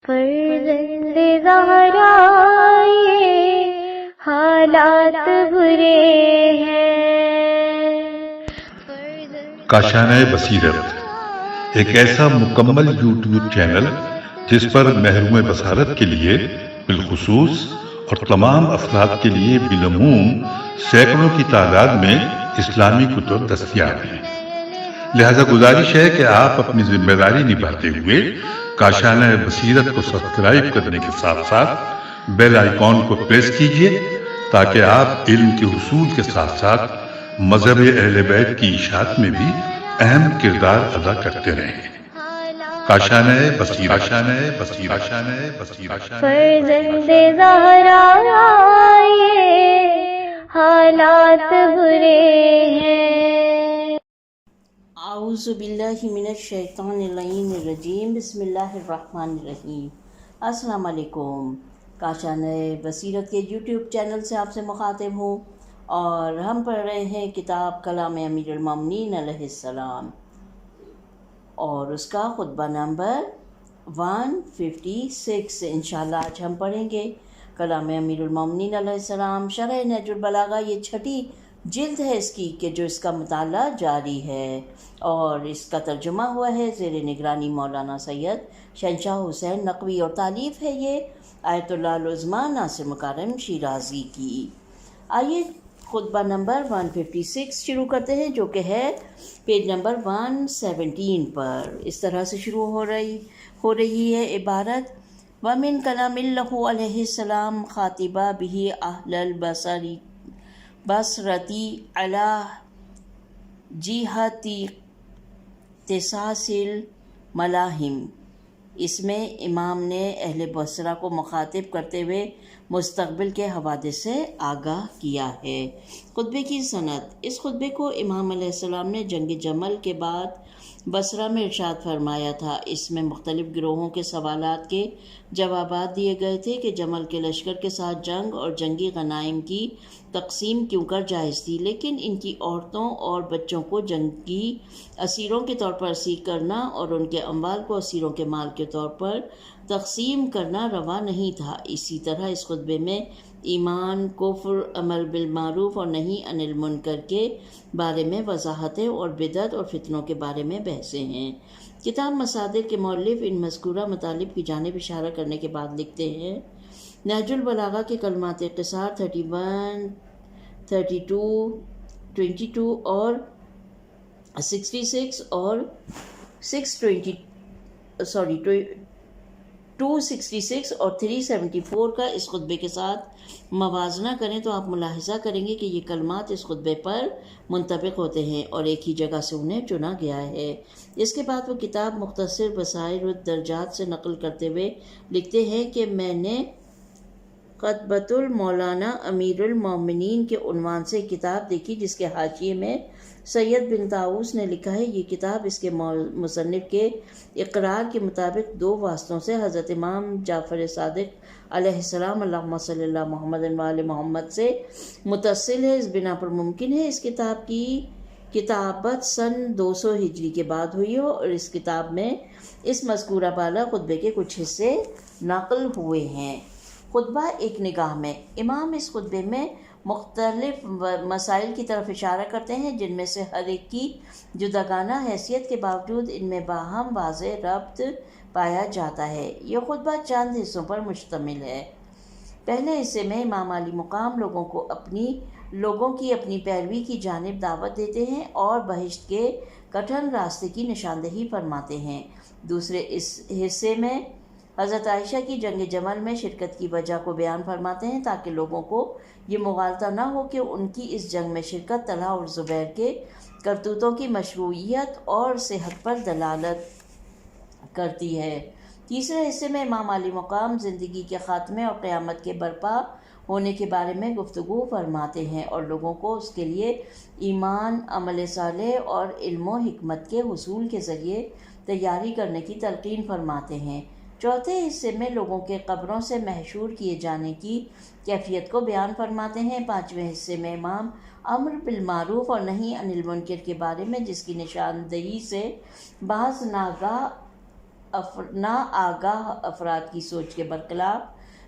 فرزند زہرا یہ حالات برے ہیں۔ کاشانۂ بصیرت ایک ایسا مکمل یوٹیوب چینل جس پر محروم بصارت کے لیے بالخصوص اور تمام افراد کے لیے بالعموم سینکڑوں کی تعداد میں اسلامی کتب دستیاب ہیں۔ لہذا گزارش ہے کہ آپ اپنی ذمہ داری نبھاتے ہوئے کاشانۂ بصیرت کو سبسکرائب کرنے کے ساتھ ساتھ بیل آئیکن کو پریس کیجیے تاکہ آپ علم کے حصول کے ساتھ ساتھ مذہب اہل بیت کی اشاعت میں بھی اہم کردار ادا کرتے رہیں۔ کاشانۂ بصیرت، کاشانۂ بصیرت، کاشانۂ بصیرت۔ فرزند زہرا یہ حالات برے ہیں۔ اعوذ باللہ من الشیطان اللعین الرجیم، بسم اللہ الرحمن الرحیم۔ السلام علیکم۔ کاشانۂ بصیرت کے یوٹیوب چینل سے آپ سے مخاطب ہوں اور ہم پڑھ رہے ہیں کتاب کلام امیر المومنین علیہ السلام اور اس کا خطبہ نمبر 156 انشاءاللہ آج ہم پڑھیں گے۔ کلام امیر المومنین علیہ السلام شرح نہج البلاغہ، یہ چھٹی جلد ہے اس کی کہ جو اس کا مطالعہ جاری ہے اور اس کا ترجمہ ہوا ہے زیر نگرانی مولانا سید شہنشاہ حسین نقوی، اور تالیف ہے یہ آیت اللہ العظمیٰ ناصر مکارم شیرازی کی۔ آئیے خطبہ نمبر 156 شروع کرتے ہیں، جو کہ ہے پیج نمبر 117 پر۔ اس طرح سے شروع ہو رہی ہے عبارت: وَمِن كَلَامِ اللَّهُ علیہ السلام خاطبہ بِهِ أَهْلَ البصرة عَلَى جِهَةِ اختصاص الملاحم۔ اس میں امام نے اہل بصرہ کو مخاطب کرتے ہوئے مستقبل کے حوادث سے آگاہ کیا ہے۔ خطبے کی سند: اس خطبے کو امام علیہ السلام نے جنگ جمل کے بعد بصرہ میں ارشاد فرمایا تھا۔ اس میں مختلف گروہوں کے سوالات کے جوابات دیے گئے تھے کہ جمل کے لشکر کے ساتھ جنگ اور جنگی غنائم کی تقسیم کیوں کر جائز تھی، لیکن ان کی عورتوں اور بچوں کو جنگی اسیروں کے طور پر اسیر کرنا اور ان کے اموال کو اسیروں کے مال کے طور پر تقسیم کرنا روا نہیں تھا۔ اسی طرح اس خطبے میں ایمان، کفر، امر بالمعروف اور نہی عن المنکر کے بارے میں وضاحتیں اور بدعت اور فتنوں کے بارے میں بحثیں ہیں۔ کتاب مصادر کے مؤلف ان مذکورہ مطالب کی جانب اشارہ کرنے کے بعد لکھتے ہیں: نہج البلاغہ کے کلمات قصار 31، 32، 22 اور 66 اور 266 اور 374 کا اس خطبے کے ساتھ موازنہ کریں تو آپ ملاحظہ کریں گے کہ یہ کلمات اس خطبے پر منطبق ہوتے ہیں اور ایک ہی جگہ سے انہیں چنا گیا ہے۔ اس کے بعد وہ کتاب مختصر بصائر الدرجات سے نقل کرتے ہوئے لکھتے ہیں کہ میں نے خطبۃ المولانا امیر المومنین کے عنوان سے کتاب دیکھی، جس کے حاشیے میں سید بن طاؤس نے لکھا ہے: یہ کتاب اس کے مصنف کے اقرار کے مطابق 2 واسطوں سے حضرت امام جعفر صادق علیہ السلام اللہم صلی اللہ محمد وآل محمد سے متصل ہے۔ اس بنا پر ممکن ہے اس کتاب کی کتابت سن 200 ہجری کے بعد ہوئی ہو اور اس کتاب میں اس مذکورہ بالا خطبے کے کچھ حصے نقل ہوئے ہیں۔ خطبہ ایک نگاہ میں: امام اس خطبے میں مختلف مسائل کی طرف اشارہ کرتے ہیں جن میں سے ہر ایک کی جداگانہ حیثیت کے باوجود ان میں باہم واضح ربط پایا جاتا ہے۔ یہ خطبہ چند حصوں پر مشتمل ہے۔ پہلے حصے میں امام عالی مقام لوگوں کی اپنی پیروی کی جانب دعوت دیتے ہیں اور بہشت کے کٹھن راستے کی نشاندہی فرماتے ہیں۔ دوسرے اس حصے میں حضرت عائشہ کی جنگ جمل میں شرکت کی وجہ کو بیان فرماتے ہیں تاکہ لوگوں کو یہ مغالطہ نہ ہو کہ ان کی اس جنگ میں شرکت طلحہ اور زبیر کے کرتوتوں کی مشروعیت اور صحت پر دلالت کرتی ہے۔ تیسرے حصے میں امام عالی مقام زندگی کے خاتمے اور قیامت کے برپا ہونے کے بارے میں گفتگو فرماتے ہیں اور لوگوں کو اس کے لیے ایمان، عمل صالح اور علم و حکمت کے حصول کے ذریعے تیاری کرنے کی تلقین فرماتے ہیں۔ چوتھے حصے میں لوگوں کے قبروں سے محشور کیے جانے کی کیفیت کو بیان فرماتے ہیں۔ پانچویں حصے میں امام امر بالمعروف اور نہی عن المنکر کے بارے میں، جس کی نشاندہی سے بعض ناگاہ ناآگاہ افراد کی سوچ کے برخلاف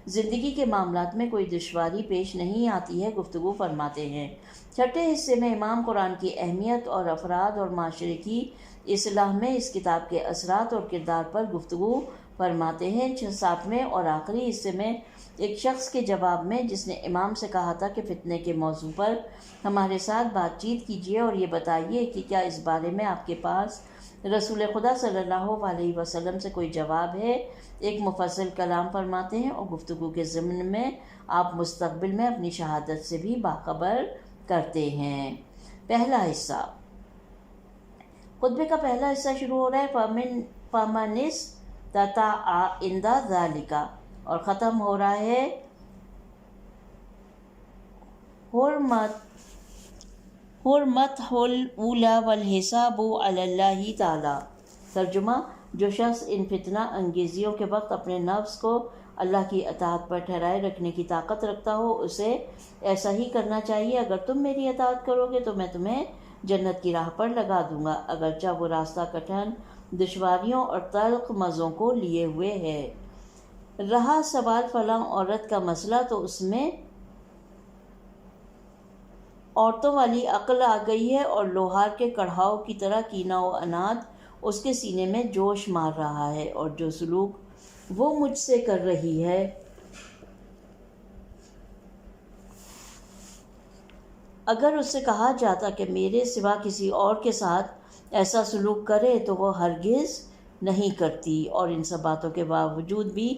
زندگی کے معاملات میں کوئی دشواری پیش نہیں آتی ہے گفتگو فرماتے ہیں۔ چھٹے حصے میں امام قرآن کی اہمیت اور افراد اور معاشرے کی اصلاح میں اس کتاب کے اثرات اور کردار پر گفتگو فرماتے ہیں۔ ساتویں اور آخری حصے میں ایک شخص کے جواب میں جس نے امام سے کہا تھا کہ فتنے کے موضوع پر ہمارے ساتھ بات چیت کیجیے اور یہ بتائیے کہ کیا اس بارے میں آپ کے پاس رسول خدا صلی اللہ علیہ وسلم سے کوئی جواب ہے، ایک مفصل کلام فرماتے ہیں اور گفتگو کے ضمن میں آپ مستقبل میں اپنی شہادت سے بھی باخبر کرتے ہیں۔ پہلا حصہ، خطبے کا پہلا حصہ شروع ہو رہا ہے فَمَنِ اسْتَطَاعَ عِنْدَ ذَلِكَ اور ختم ہو رہا ہے حرمتہ الاولی والحساب علی اللہ تعالی۔ ترجمہ، جو شخص ان فتنہ انگیزیوں کے وقت اپنے نفس کو اللہ کی اطاعت پر ٹھہرائے رکھنے کی طاقت رکھتا ہو اسے ایسا ہی کرنا چاہیے۔ اگر تم میری اطاعت کرو گے تو میں تمہیں جنت کی راہ پر لگا دوں گا، اگرچہ وہ راستہ کٹھن، دشواریوں اور تلخ مزوں کو لیے ہوئے ہے۔ رہا سوال فلاں عورت کا مسئلہ، تو اس میں عورتوں والی عقل آ گئی ہے اور لوہار کے کڑھاؤ کی طرح کینہ و عناد اس کے سینے میں جوش مار رہا ہے، اور جو سلوک وہ مجھ سے کر رہی ہے اگر اس سے کہا جاتا کہ میرے سوا کسی اور کے ساتھ ایسا سلوک کرے تو وہ ہرگز نہیں کرتی، اور ان سب باتوں کے باوجود بھی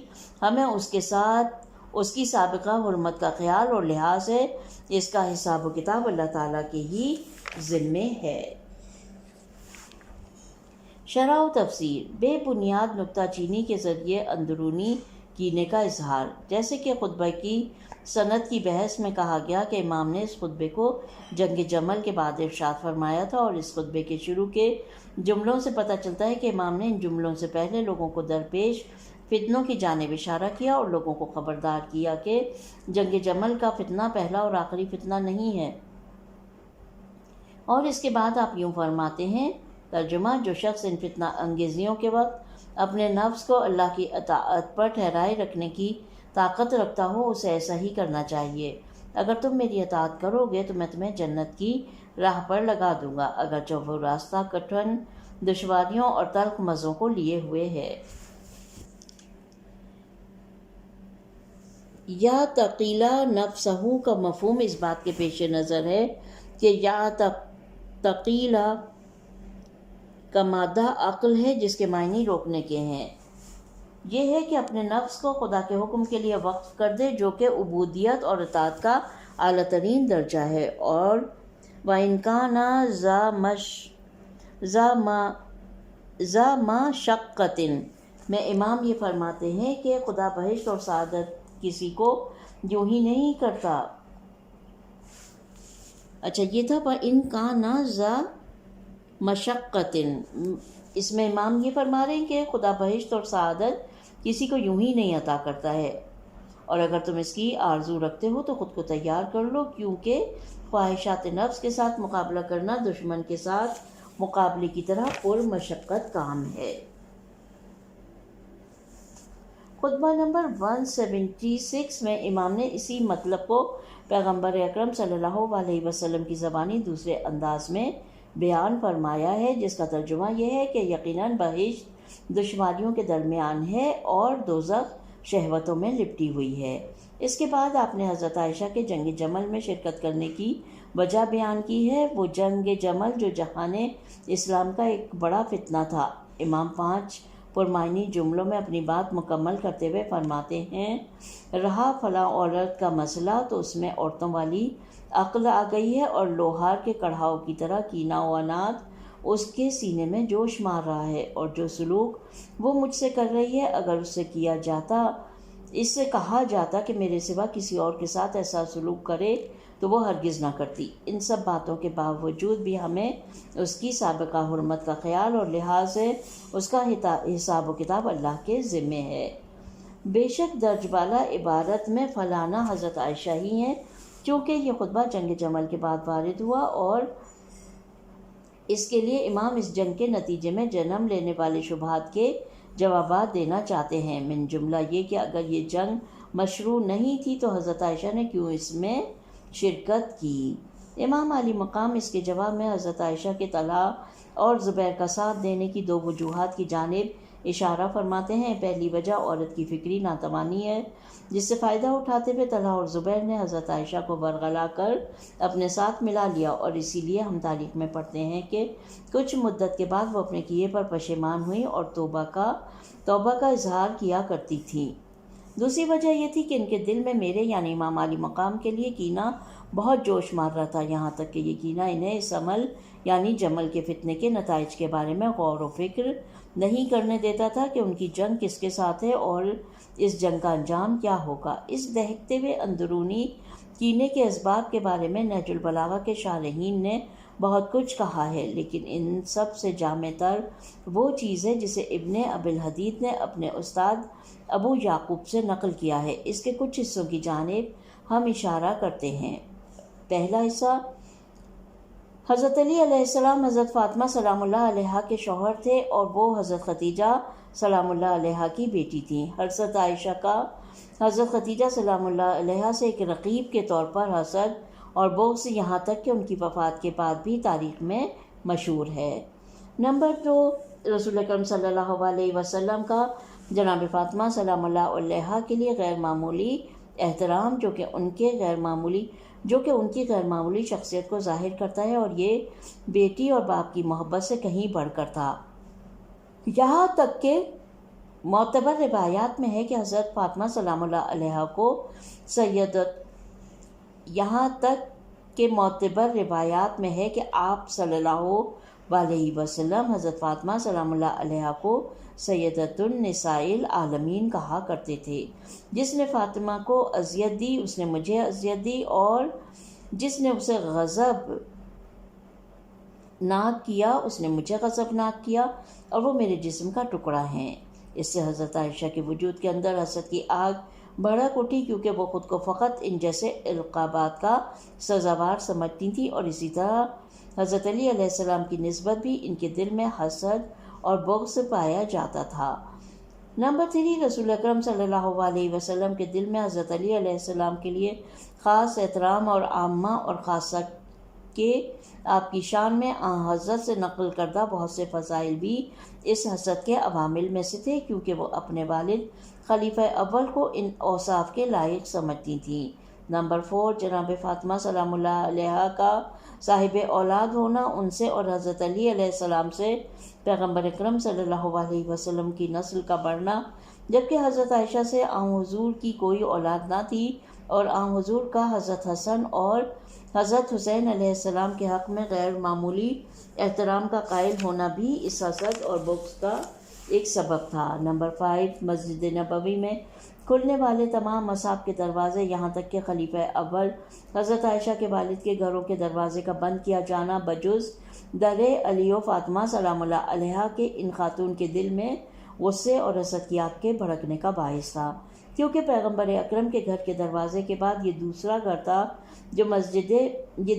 ہمیں اس کے ساتھ اس کی سابقہ حرمت کا خیال اور لحاظ ہے۔ اس کا حساب و کتاب اللہ تعالیٰ کے ہی ذمے ہے۔ شرح و تفسیر، بے بنیاد نکتہ چینی کے ذریعے اندرونی کینے کا اظہار۔ جیسے کہ خطبہ کی سند کی بحث میں کہا گیا کہ امام نے اس خطبے کو جنگ جمل کے بعد ارشاد فرمایا تھا، اور اس خطبے کے شروع کے جملوں سے پتہ چلتا ہے کہ امام نے ان جملوں سے پہلے لوگوں کو درپیش فتنوں کی جانب اشارہ کیا اور لوگوں کو خبردار کیا کہ جنگ جمل کا فتنہ پہلا اور آخری فتنہ نہیں ہے۔ اور اس کے بعد آپ یوں فرماتے ہیں، ترجمہ، جو شخص ان فتنہ انگیزیوں کے وقت اپنے نفس کو اللہ کی اطاعت پر ٹھہرائے رکھنے کی طاقت رکھتا ہو اسے ایسا ہی کرنا چاہیے۔ اگر تم میری اطاعت کرو گے تو میں تمہیں جنت کی راہ پر لگا دوں گا، اگرچہ وہ راستہ کٹھن، دشواریوں اور تلخ مزوں کو لیے ہوئے ہے۔ یا تقیلا نفسہ کا مفہوم اس بات کے پیش نظر ہے کہ یا تقیلا کا مادہ عقل ہے جس کے معنی روکنے کے ہیں۔ یہ ہے کہ اپنے نفس کو خدا کے حکم کے لیے وقف کر دے، جو کہ عبودیت اور اطاعت کا اعلیٰ ترین درجہ ہے، اور وَإِنْ كَانَ ذَا مَشَقَّةٍ میں امام یہ فرماتے ہیں کہ خدا بہشت اور سعادت کسی کو یوں ہی نہیں کرتا۔ اچھا، یہ تھا وَإِنْ كَانَ ذَا مَشَقَّةٍ، اس میں امام یہ فرما رہے ہیں کہ خدا بہشت اور سعادت کسی کو یوں ہی نہیں عطا کرتا ہے، اور اگر تم اس کی آرزو رکھتے ہو تو خود کو تیار کر لو، کیونکہ خواہشات نفس کے ساتھ مقابلہ کرنا دشمن کے ساتھ مقابلے کی طرح پر مشقت کام ہے۔ خطبہ نمبر 176 میں امام نے اسی مطلب کو پیغمبر اکرم صلی اللہ علیہ وسلم کی زبانی دوسرے انداز میں بیان فرمایا ہے، جس کا ترجمہ یہ ہے کہ یقیناً بہشت دشواریوں کے درمیان ہے اور دوزخ شہوتوں میں لپٹی ہوئی ہے۔ اس کے بعد آپ نے حضرت عائشہ کے جنگ جمل میں شرکت کرنے کی وجہ بیان کی ہے۔ وہ جنگ جمل جو جہان اسلام کا ایک بڑا فتنہ تھا۔ امام 5 پرمعنی جملوں میں اپنی بات مکمل کرتے ہوئے فرماتے ہیں، رہا فلاں عورت کا مسئلہ، تو اس میں عورتوں والی عقل آ گئی ہے اور لوہار کے کڑھاؤ کی طرح کینہ و عناد اس کے سینے میں جوش مار رہا ہے، اور جو سلوک وہ مجھ سے کر رہی ہے اگر اس سے کیا جاتا، اس سے کہا جاتا کہ میرے سوا کسی اور کے ساتھ ایسا سلوک کرے تو وہ ہرگز نہ کرتی۔ ان سب باتوں کے باوجود بھی ہمیں اس کی سابقہ حرمت کا خیال اور لحاظ ہے، اس کا حساب و کتاب اللہ کے ذمے ہے۔ بے شک درج بالا عبارت میں فلانا حضرت عائشہ ہی ہیں، چونکہ یہ خطبہ جنگ جمل کے بعد وارد ہوا اور اس کے لیے امام اس جنگ کے نتیجے میں جنم لینے والے شبہات کے جوابات دینا چاہتے ہیں۔ من جملہ یہ کہ اگر یہ جنگ مشروع نہیں تھی تو حضرت عائشہ نے کیوں اس میں شرکت کی؟ امام علی مقام اس کے جواب میں حضرت عائشہ کے طلحہ اور زبیر کا ساتھ دینے کی دو وجوہات کی جانب اشارہ فرماتے ہیں۔ پہلی وجہ عورت کی فکری ناتوانی ہے، جس سے فائدہ اٹھاتے ہوئے طلحہ اور زبیر نے حضرت عائشہ کو ورغلا کر اپنے ساتھ ملا لیا، اور اسی لیے ہم تاریخ میں پڑھتے ہیں کہ کچھ مدت کے بعد وہ اپنے کیے پر پشیمان ہوئیں اور توبہ کا اظہار کیا کرتی تھیں۔ دوسری وجہ یہ تھی کہ ان کے دل میں میرے یعنی امام علی مقام کے لیے کینہ بہت جوش مار رہا تھا، یہاں تک کہ یہ کینہ انہیں اس عمل یعنی جمل کے فتنے کے نتائج کے بارے میں غور و فکر نہیں کرنے دیتا تھا کہ ان کی جنگ کس کے ساتھ ہے اور اس جنگ کا انجام کیا ہوگا۔ اس دہکتے ہوئے اندرونی کینے کے اسباب کے بارے میں نہج البلاغہ کے شارحین نے بہت کچھ کہا ہے، لیکن ان سب سے جامع تر وہ چیز ہے جسے ابن ابی الحدید نے اپنے استاد ابو یعقوب سے نقل کیا ہے۔ اس کے کچھ حصوں کی جانب ہم اشارہ کرتے ہیں۔ پہلا حصہ، حضرت علی علیہ السلام حضرت فاطمہ سلام اللہ علیہا کے شوہر تھے اور وہ حضرت خدیجہ سلام اللہ علیہا کی بیٹی تھیں۔ حضرت عائشہ کا حضرت خدیجہ سلام اللہ علیہا سے ایک رقیب کے طور پر حسد اور بغض یہاں تک کہ ان کی وفات کے بعد بھی تاریخ میں مشہور ہے۔ نمبر 2، رسول اکرم صلی اللہ علیہ وسلم کا جناب فاطمہ سلام اللہ علیہا کے لیے غیر معمولی احترام جو کہ ان کی غیر معمولی شخصیت کو ظاہر کرتا ہے، اور یہ بیٹی اور باپ کی محبت سے کہیں بڑھ کر تھا۔ یہاں تک کہ معتبر روایات میں ہے کہ حضرت فاطمہ سلام اللہ علیہا کو آپ صلی اللہ علیہ وسلم حضرت فاطمہ سلام اللہ علیہا کو سیدۃ النساء العالمین کہا کرتے تھے۔ جس نے فاطمہ کو اذیت دی اس نے مجھے اذیت دی، اور جس نے اسے غضب ناک کیا اس نے مجھے غضب ناک کیا، اور وہ میرے جسم کا ٹکڑا ہیں۔ اس سے حضرت عائشہ کے وجود کے اندر حسد کی آگ بھڑک اٹھی، کیونکہ وہ خود کو فقط ان جیسے القابات کا سزاوار سمجھتی تھیں، اور اسی طرح حضرت علی علیہ السلام کی نسبت بھی ان کے دل میں حسد اور بغض پایا جاتا تھا۔ نمبر 3، رسول اکرم صلی اللہ علیہ وسلم کے دل میں حضرت علی علیہ السلام کے لیے خاص احترام اور عامہ اور خاصہ کہ آپ کی شان میں حضرت سے نقل کردہ بہت سے فضائل بھی اس حسد کے عوامل میں سے تھے، کیونکہ وہ اپنے والد خلیفہ اول کو ان اوصاف کے لائق سمجھتی تھیں۔ نمبر 4، جناب فاطمہ سلام اللہ علیہا کا صاحب اولاد ہونا ان سے اور حضرت علی علیہ السلام سے پیغمبر اکرم صلی اللہ علیہ وسلم کی نسل کا بڑھنا، جبکہ حضرت عائشہ سے حضور کی کوئی اولاد نہ تھی، اور حضور کا حضرت حسن اور حضرت حسین علیہ السلام کے حق میں غیر معمولی احترام کا قائل ہونا بھی اس حسد اور بغض کا ایک سبب تھا۔ نمبر 5، مسجد نبوی میں کھلنے والے تمام مصاحف کے دروازے یہاں تک کہ خلیفہ اول حضرت عائشہ کے والد کے گھروں کے دروازے کا بند کیا جانا بجز در علی و فاطمہ سلام اللہ علیہا کے ان خاتون کے دل میں غصے اور حسد کی آگ کے بھڑکنے کا باعث تھا، کیونکہ پیغمبر اکرم کے گھر کے دروازے کے بعد یہ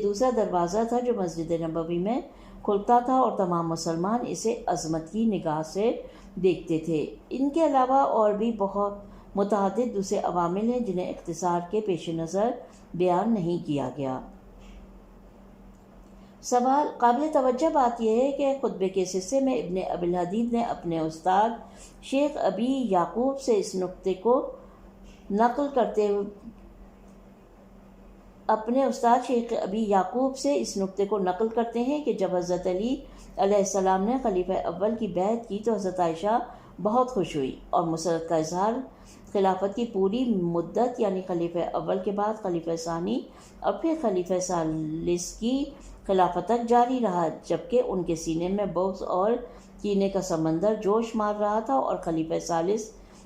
دوسرا دروازہ تھا جو مسجد نبوی میں کھلتا تھا، اور تمام مسلمان اسے عظمت کی نگاہ سے دیکھتے تھے۔ ان کے علاوہ اور بھی بہت متعدد دوسرے عوامل ہیں جنہیں اختصار کے پیش نظر بیان نہیں کیا گیا۔ سوال، قابل توجہ بات یہ ہے کہ خطبے کے اس حصے میں ابن ابی الحدید نے اپنے استاد شیخ ابی یعقوب سے اس نقطے کو نقل کرتے ہیں کہ جب حضرت علی علیہ السلام نے خلیفہ اول کی بیعت کی تو حضرت عائشہ بہت خوش ہوئی اور مسرت کا اظہار خلافت کی پوری مدت یعنی خلیفہ اول کے بعد خلیفہ ثانی اور پھر خلیفہ ثالث کی خلافت تک جاری رہا، جبکہ ان کے سینے میں بغض اور کینے کا سمندر جوش مار رہا تھا،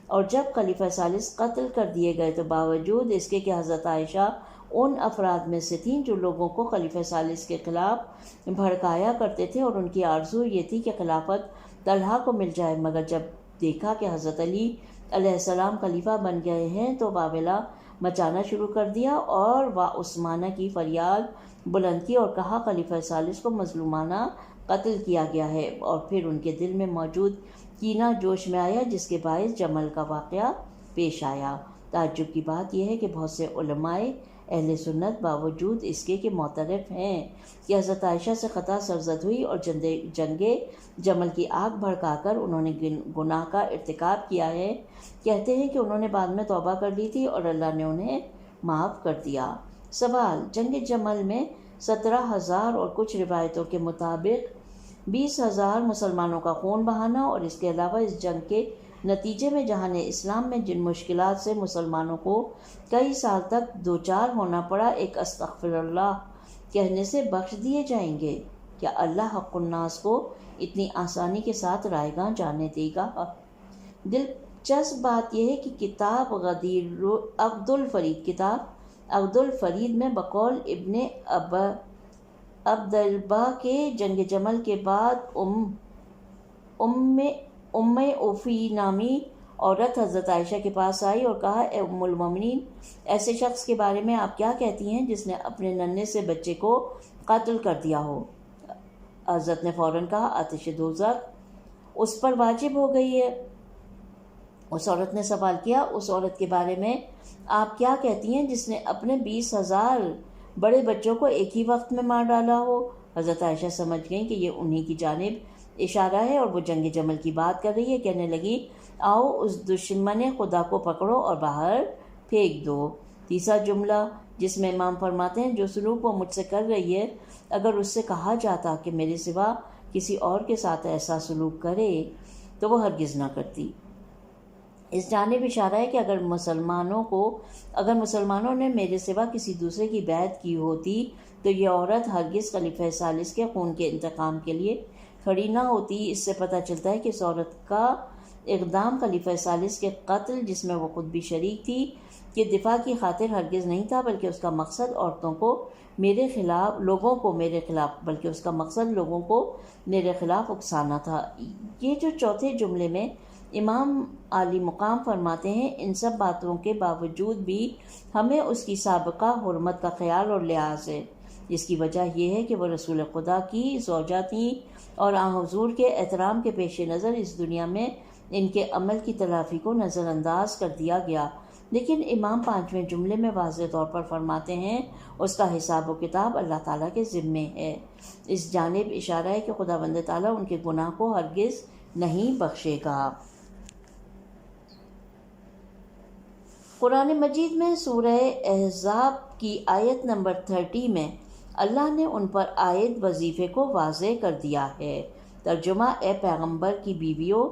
اور جب خلیفہ ثالث قتل کر دیے گئے تو باوجود اس کے کہ حضرت عائشہ ان افراد میں سے تھیں جو لوگوں کو خلیفہ ثالث کے خلاف بھڑکایا کرتے تھے، اور ان کی آرزو یہ تھی کہ خلافت طلحہ کو مل جائے، مگر جب دیکھا کہ حضرت علی علیہ السلام خلیفہ بن گئے ہیں تو واویلا مچانا شروع کر دیا اور عثمانہ کی فریاد بلند کی اور کہا خلیفہ ثالث کو مظلومانہ قتل کیا گیا ہے، اور پھر ان کے دل میں موجود کینہ جوش میں آیا جس کے باعث جمل کا واقعہ پیش آیا۔ تعجب کی بات یہ ہے کہ بہت سے علماء اہل سنت باوجود اس کے کہ معترف ہیں کہ حضرت عائشہ سے خطا سرزد ہوئی اور جنگ جمل کی آگ بھڑکا کر انہوں نے گناہ کا ارتکاب کیا ہے، کہتے ہیں کہ انہوں نے بعد میں توبہ کر لی تھی اور اللہ نے انہیں معاف کر دیا۔ سوال: جنگ جمل میں 17,000 اور کچھ روایتوں کے مطابق 20,000 مسلمانوں کا خون بہانا اور اس کے علاوہ اس جنگ کے نتیجے میں جہان اسلام میں جن مشکلات سے مسلمانوں کو کئی سال تک دوچار ہونا پڑا، ایک استغفر اللہ کہنے سے بخش دیے جائیں گے؟ کیا اللہ حق الناس کو اتنی آسانی کے ساتھ رائے گاں جانے دے گا؟ دلچسپ بات یہ ہے کہ کتاب عبد الفرید میں بقول ابن عبدالبا کے جنگ جمل کے بعد ام اوفی نامی عورت حضرت عائشہ کے پاس آئی اور کہا، اے ام المومنین، ایسے شخص کے بارے میں آپ کیا کہتی ہیں جس نے اپنے ننھے سے بچے کو قتل کر دیا ہو؟ حضرت نے فوراً کہا، آتش دوزخ اس پر واجب ہو گئی ہے۔ اس عورت نے سوال کیا، اس عورت کے بارے میں آپ کیا کہتی ہیں جس نے اپنے 20,000 بڑے بچوں کو ایک ہی وقت میں مار ڈالا ہو؟ حضرت عائشہ سمجھ گئیں کہ یہ انہی کی جانب اشارہ ہے اور وہ جنگ جمل کی بات کر رہی ہے۔ کہنے لگی، آؤ اس دشمن خدا کو پکڑو اور باہر پھینک دو۔ تیسرا جملہ جس میں امام فرماتے ہیں، جو سلوک وہ مجھ سے کر رہی ہے، اگر اس سے کہا جاتا کہ میرے سوا کسی اور کے ساتھ ایسا سلوک کرے تو وہ ہرگز نہ کرتی۔ اس جانب اشارہ ہے کہ اگر مسلمانوں نے میرے سوا کسی دوسرے کی بیعت کی ہوتی تو یہ عورت ہرگز خلیفہ ثالث کے خون کے انتقام کے لیے کھڑی نہ ہوتی۔ اس سے پتہ چلتا ہے کہ اس عورت کا اقدام خلیفہ ثالث کے قتل، جس میں وہ خود بھی شریک تھی، کہ دفاع کی خاطر ہرگز نہیں تھا، بلکہ اس کا مقصد لوگوں کو میرے خلاف اکسانا تھا۔ یہ جو چوتھے جملے میں امام عالی مقام فرماتے ہیں، ان سب باتوں کے باوجود بھی ہمیں اس کی سابقہ حرمت کا خیال اور لحاظ ہے۔ اس کی وجہ یہ ہے کہ وہ رسول خدا کی زوجہ تھیں اور حضور کے احترام کے پیش نظر اس دنیا میں ان کے عمل کی تلافی کو نظر انداز کر دیا گیا۔ لیکن امام پانچویں جملے میں واضح طور پر فرماتے ہیں، اس کا حساب و کتاب اللہ تعالیٰ کے ذمے ہے۔ اس جانب اشارہ ہے کہ خداوند تعالیٰ ان کے گناہ کو ہرگز نہیں بخشے گا۔ قرآن مجید میں سورہ احزاب کی آیت نمبر 30 میں اللہ نے ان پر عائد وظیفے کو واضح کر دیا ہے۔ ترجمہ: اے پیغمبر کی بیویوں،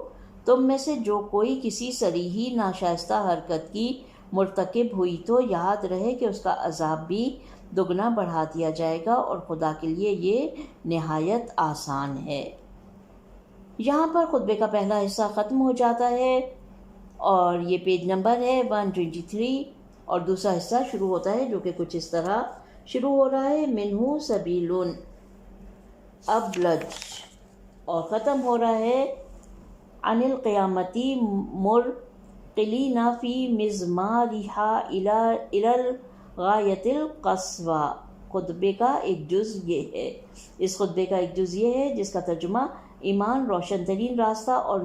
تم میں سے جو کوئی کسی صریحی ناشائستہ حرکت کی مرتکب ہوئی تو یاد رہے کہ اس کا عذاب بھی دگنا بڑھا دیا جائے گا اور خدا کے لیے یہ نہایت آسان ہے۔ یہاں پر خطبے کا پہلا حصہ ختم ہو جاتا ہے اور یہ پیج نمبر ہے 123، اور دوسرا حصہ شروع ہوتا ہے جو کہ کچھ اس طرح شروع ہو رہا ہے، منہ سبیل ابلج، اور ختم ہو رہا ہے عن القیامتی مرقلین فی مزمارہا الی الغایۃ القصوی۔ خطبے کا ایک جز یہ ہے، اس خطبے کا ایک جز یہ ہے جس کا ترجمہ ایمان روشن ترین راستہ اور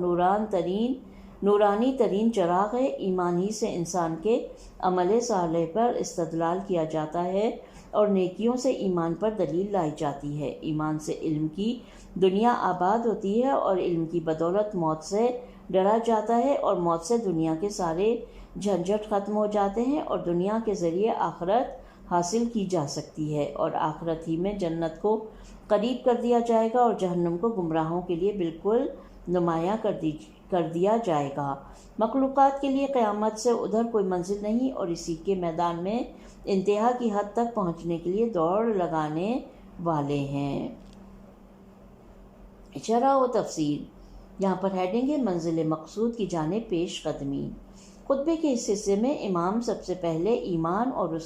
نورانی ترین چراغ ہے۔ ایمان ہی سے انسان کے عمل صالح پر استدلال کیا جاتا ہے اور نیکیوں سے ایمان پر دلیل لائی جاتی ہے۔ ایمان سے علم کی دنیا آباد ہوتی ہے اور علم کی بدولت موت سے ڈرا جاتا ہے، اور موت سے دنیا کے سارے جھنجھٹ ختم ہو جاتے ہیں اور دنیا کے ذریعے آخرت حاصل کی جا سکتی ہے، اور آخرت ہی میں جنت کو قریب کر دیا جائے گا اور جہنم کو گمراہوں کے لیے بالکل نمایاں کر دیا جائے گا۔ مخلوقات کے لیے قیامت سے ادھر کوئی منزل نہیں، اور اسی کے میدان میں انتہا کی حد تک پہنچنے کے لیے دوڑ لگانے والے ہیں۔ شرح و تفصیل، یہاں پر ہیڈنگ ہے منزل مقصود کی جانب پیش قدمی۔ خطبے کے اس حصے میں امام سب سے پہلے ایمان اور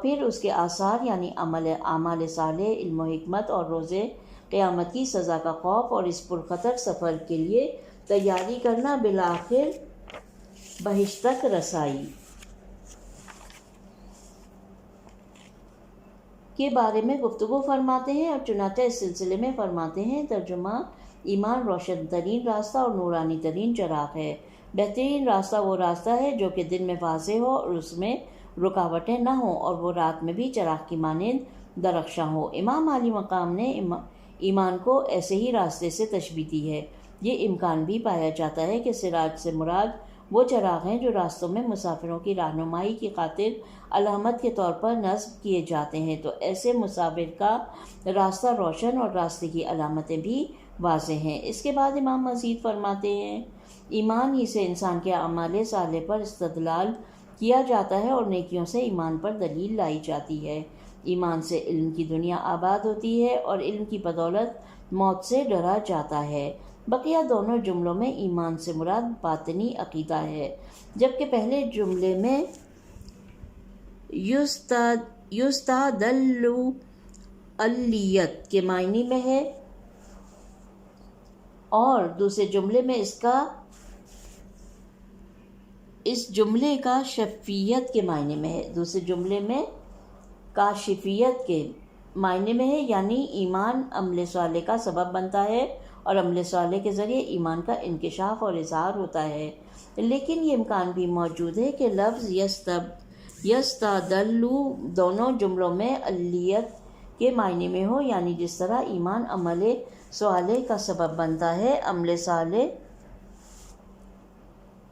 پھر اس کے آثار یعنی اعمال صالح، علم و حکمت اور روز قیامت کی سزا کا خوف اور اس پرخطر سفر کے لیے تیاری کرنا، بالآخر بہشت تک رسائی کے بارے میں گفتگو فرماتے ہیں، اور چنانچہ اس سلسلے میں فرماتے ہیں، ترجمہ: ایمان روشن ترین راستہ اور نورانی ترین چراغ ہے۔ بہترین راستہ وہ راستہ ہے جو کہ دن میں واضح ہو اور اس میں رکاوٹیں نہ ہوں، اور وہ رات میں بھی چراغ کی مانند درخشاں ہو۔ امام عالی مقام نے ایمان کو ایسے ہی راستے سے تشبیہ دی ہے۔ یہ امکان بھی پایا جاتا ہے کہ سراج سے مراد وہ چراغ ہیں جو راستوں میں مسافروں کی رہنمائی کی خاطر علامت کے طور پر نصب کیے جاتے ہیں، تو ایسے مسافر کا راستہ روشن اور راستے کی علامتیں بھی واضح ہیں۔ اس کے بعد امام مزید فرماتے ہیں، ایمان ہی سے انسان کے اعمال صالح پر استدلال کیا جاتا ہے اور نیکیوں سے ایمان پر دلیل لائی جاتی ہے۔ ایمان سے علم کی دنیا آباد ہوتی ہے اور علم کی بدولت موت سے ڈرا جاتا ہے۔ بقیہ دونوں جملوں میں ایمان سے مراد باطنی عقیدہ ہے، جبکہ پہلے جملے میں یستدل الیت کے معنی میں ہے اور دوسرے جملے میں اس جملے کا شفیت کے معنی میں ہے، دوسرے جملے میں کاشفیت کے معنی میں ہے، یعنی ایمان عمل صالح کا سبب بنتا ہے اور عمل صالح کے ذریعے ایمان کا انکشاف اور اظہار ہوتا ہے۔ لیکن یہ امکان بھی موجود ہے کہ لفظ یستدل دونوں جملوں میں الیت کے معنی میں ہو، یعنی جس طرح ایمان عمل صالح کا سبب بنتا ہے، عمل صالح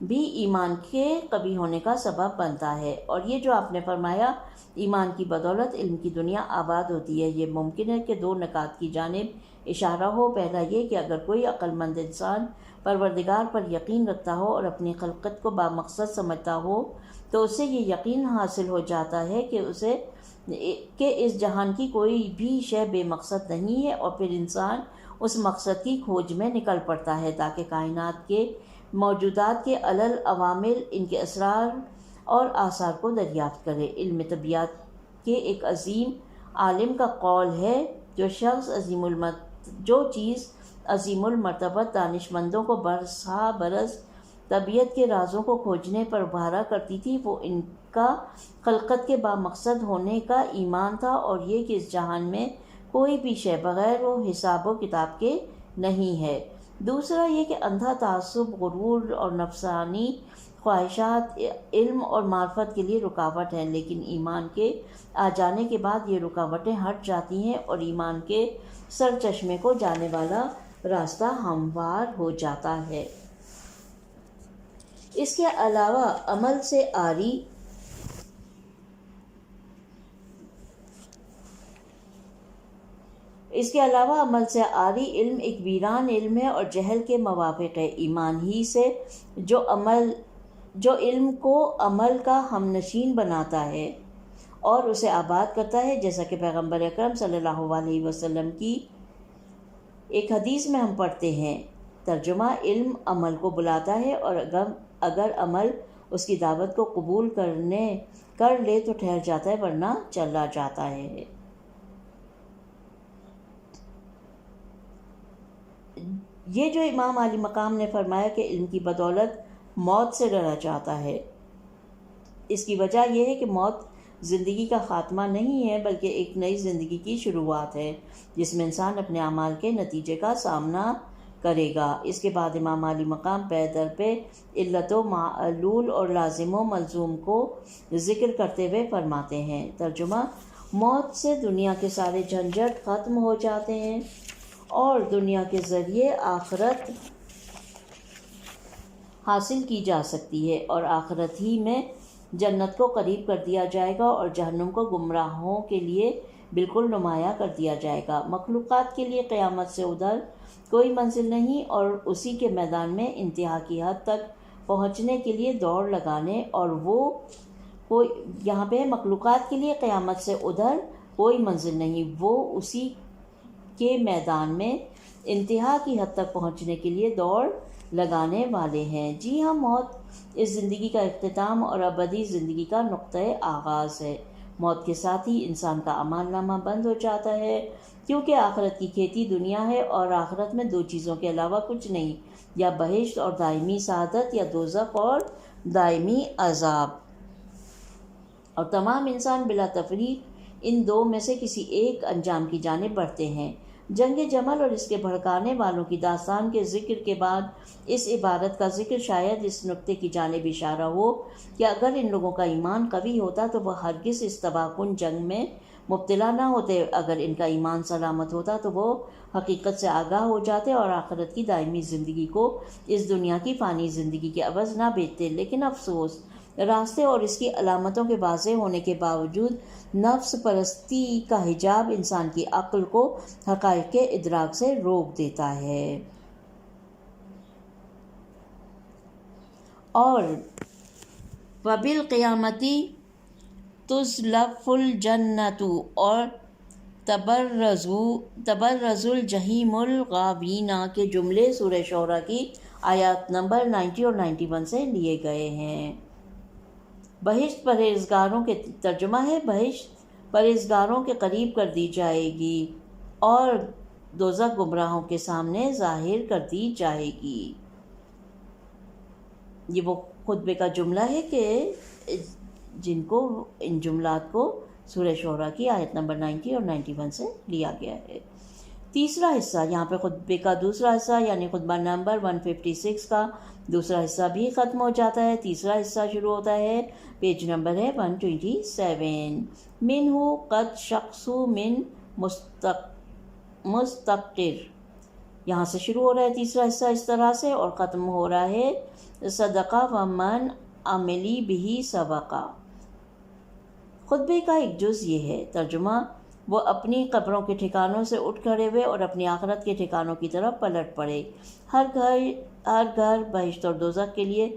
بھی ایمان کے قوی ہونے کا سبب بنتا ہے۔ اور یہ جو آپ نے فرمایا ایمان کی بدولت علم کی دنیا آباد ہوتی ہے، یہ ممکن ہے کہ دو نکات کی جانب اشارہ ہو۔ پہلا یہ کہ اگر کوئی عقل مند انسان پروردگار پر یقین رکھتا ہو اور اپنی خلقت کو بامقصد سمجھتا ہو تو اسے یہ یقین حاصل ہو جاتا ہے کہ اس جہان کی کوئی بھی شے بے مقصد نہیں ہے، اور پھر انسان اس مقصد کی کھوج میں نکل پڑتا ہے تاکہ کائنات کے موجودات کے علل عوامل، ان کے اسرار اور آثار کو دریافت کرے۔ علم طبیعت کے ایک عظیم عالم کا قول ہے، جو چیز عظیم المرتبت دانشمندوں کو برسا برس طبیعت کے رازوں کو کھوجنے پر ابھارا کرتی تھی، وہ ان کا خلقت کے بامقصد ہونے کا ایمان تھا، اور یہ کہ اس جہان میں کوئی بھی شے بغیر وہ حساب و کتاب کے نہیں ہے۔ دوسرا یہ کہ اندھا تعصب، غرور اور نفسانی خواہشات علم اور معرفت کے لیے رکاوٹ ہیں، لیکن ایمان کے آ جانے کے بعد یہ رکاوٹیں ہٹ جاتی ہیں اور ایمان کے سرچشمے کو جانے والا راستہ ہموار ہو جاتا ہے۔ اس کے علاوہ عمل سے عاری علم ایک ویران علم ہے اور جہل کے موافق ہے۔ ایمان ہی سے جو علم کو عمل کا ہم نشین بناتا ہے اور اسے آباد کرتا ہے، جیسا کہ پیغمبر اکرم صلی اللہ علیہ وسلم کی ایک حدیث میں ہم پڑھتے ہیں، ترجمہ علم عمل کو بلاتا ہے اور اگر عمل اس کی دعوت کو قبول کر لے تو ٹھہر جاتا ہے، ورنہ چلا جاتا ہے۔ یہ جو امام عالی مقام نے فرمایا کہ علم کی بدولت موت سے ڈرا جاتا ہے، اس کی وجہ یہ ہے کہ موت زندگی کا خاتمہ نہیں ہے بلکہ ایک نئی زندگی کی شروعات ہے، جس میں انسان اپنے اعمال کے نتیجے کا سامنا کرے گا۔ اس کے بعد امام عالی مقام پے در پہ علت و معلول اور لازم و ملزوم کو ذکر کرتے ہوئے فرماتے ہیں، ترجمہ موت سے دنیا کے سارے جھنجھٹ ختم ہو جاتے ہیں اور دنیا کے ذریعے آخرت حاصل کی جا سکتی ہے، اور آخرت ہی میں جنت کو قریب کر دیا جائے گا اور جہنم کو گمراہوں کے لیے بالکل نمایاں کر دیا جائے گا۔ مخلوقات کے لیے قیامت سے ادھر کوئی منزل نہیں، اور اسی کے میدان میں انتہا کی حد تک پہنچنے کے لیے دوڑ لگانے، اور وہ یہاں پہ مخلوقات کے لیے قیامت سے ادھر کوئی منزل نہیں، وہ اسی کے میدان میں انتہا کی حد تک پہنچنے کے لیے دوڑ لگانے والے ہیں۔ جی ہاں، موت اس زندگی کا اختتام اور ابدی زندگی کا نقطۂ آغاز ہے۔ موت کے ساتھ ہی انسان کا اعمال نامہ بند ہو جاتا ہے، کیونکہ آخرت کی کھیتی دنیا ہے، اور آخرت میں دو چیزوں کے علاوہ کچھ نہیں، یا بہشت اور دائمی سعادت، یا دوزخ اور دائمی عذاب، اور تمام انسان بلا تفریق ان دو میں سے کسی ایک انجام کی جانب بڑھتے ہیں۔ جنگ جمل اور اس کے بھڑکانے والوں کی داستان کے ذکر کے بعد اس عبارت کا ذکر شاید اس نقطے کی جانب اشارہ ہو کہ اگر ان لوگوں کا ایمان قوی ہوتا تو وہ ہرگز اس تباہ کن جنگ میں مبتلا نہ ہوتے، اگر ان کا ایمان سلامت ہوتا تو وہ حقیقت سے آگاہ ہو جاتے اور آخرت کی دائمی زندگی کو اس دنیا کی فانی زندگی کے عوض نہ بیچتے۔ لیکن افسوس، راستے اور اس کی علامتوں کے واضح ہونے کے باوجود نفس پرستی کا حجاب انسان کی عقل کو حقائق کے ادراک سے روک دیتا ہے، اور وَبِالْقِیَامَةِ تُزْلَفُ الْجَنَّةُ اور تبرز الجحیم الغاوین کے جملے سورہ شعراء کی آیات نمبر 90 اور 91 سے لیے گئے ہیں۔ بہشت پرہیزگاروں کے ترجمہ ہے، بہشت پرہیزگاروں کے قریب کر دی جائے گی اور دوزخ گمراہوں کے سامنے ظاہر کر دی جائے گی۔ یہ وہ خطبے کا جملہ ہے کہ جن کو ان جملات کو سورہ شعراء کی آیت نمبر 90 اور 91 سے لیا گیا ہے۔ تیسرا حصہ، یہاں پہ خطبے کا دوسرا حصہ یعنی خطبہ نمبر 156 کا دوسرا حصہ بھی ختم ہو جاتا ہے۔ تیسرا حصہ شروع ہوتا ہے، پیج نمبر ہے 127۔ منہ قد شخص من مستقر، یہاں سے شروع ہو رہا ہے تیسرا حصہ اس طرح سے اور ختم ہو رہا ہے صدقہ ومن عملی بہی سبقہ۔ خطبے کا ایک جز یہ ہے، ترجمہ، وہ اپنی قبروں کے ٹھکانوں سے اٹھ کھڑے ہوئے اور اپنی آخرت کے ٹھکانوں کی طرف پلٹ پڑے۔ ہر گھر بہشت اور دوزخ کے لیے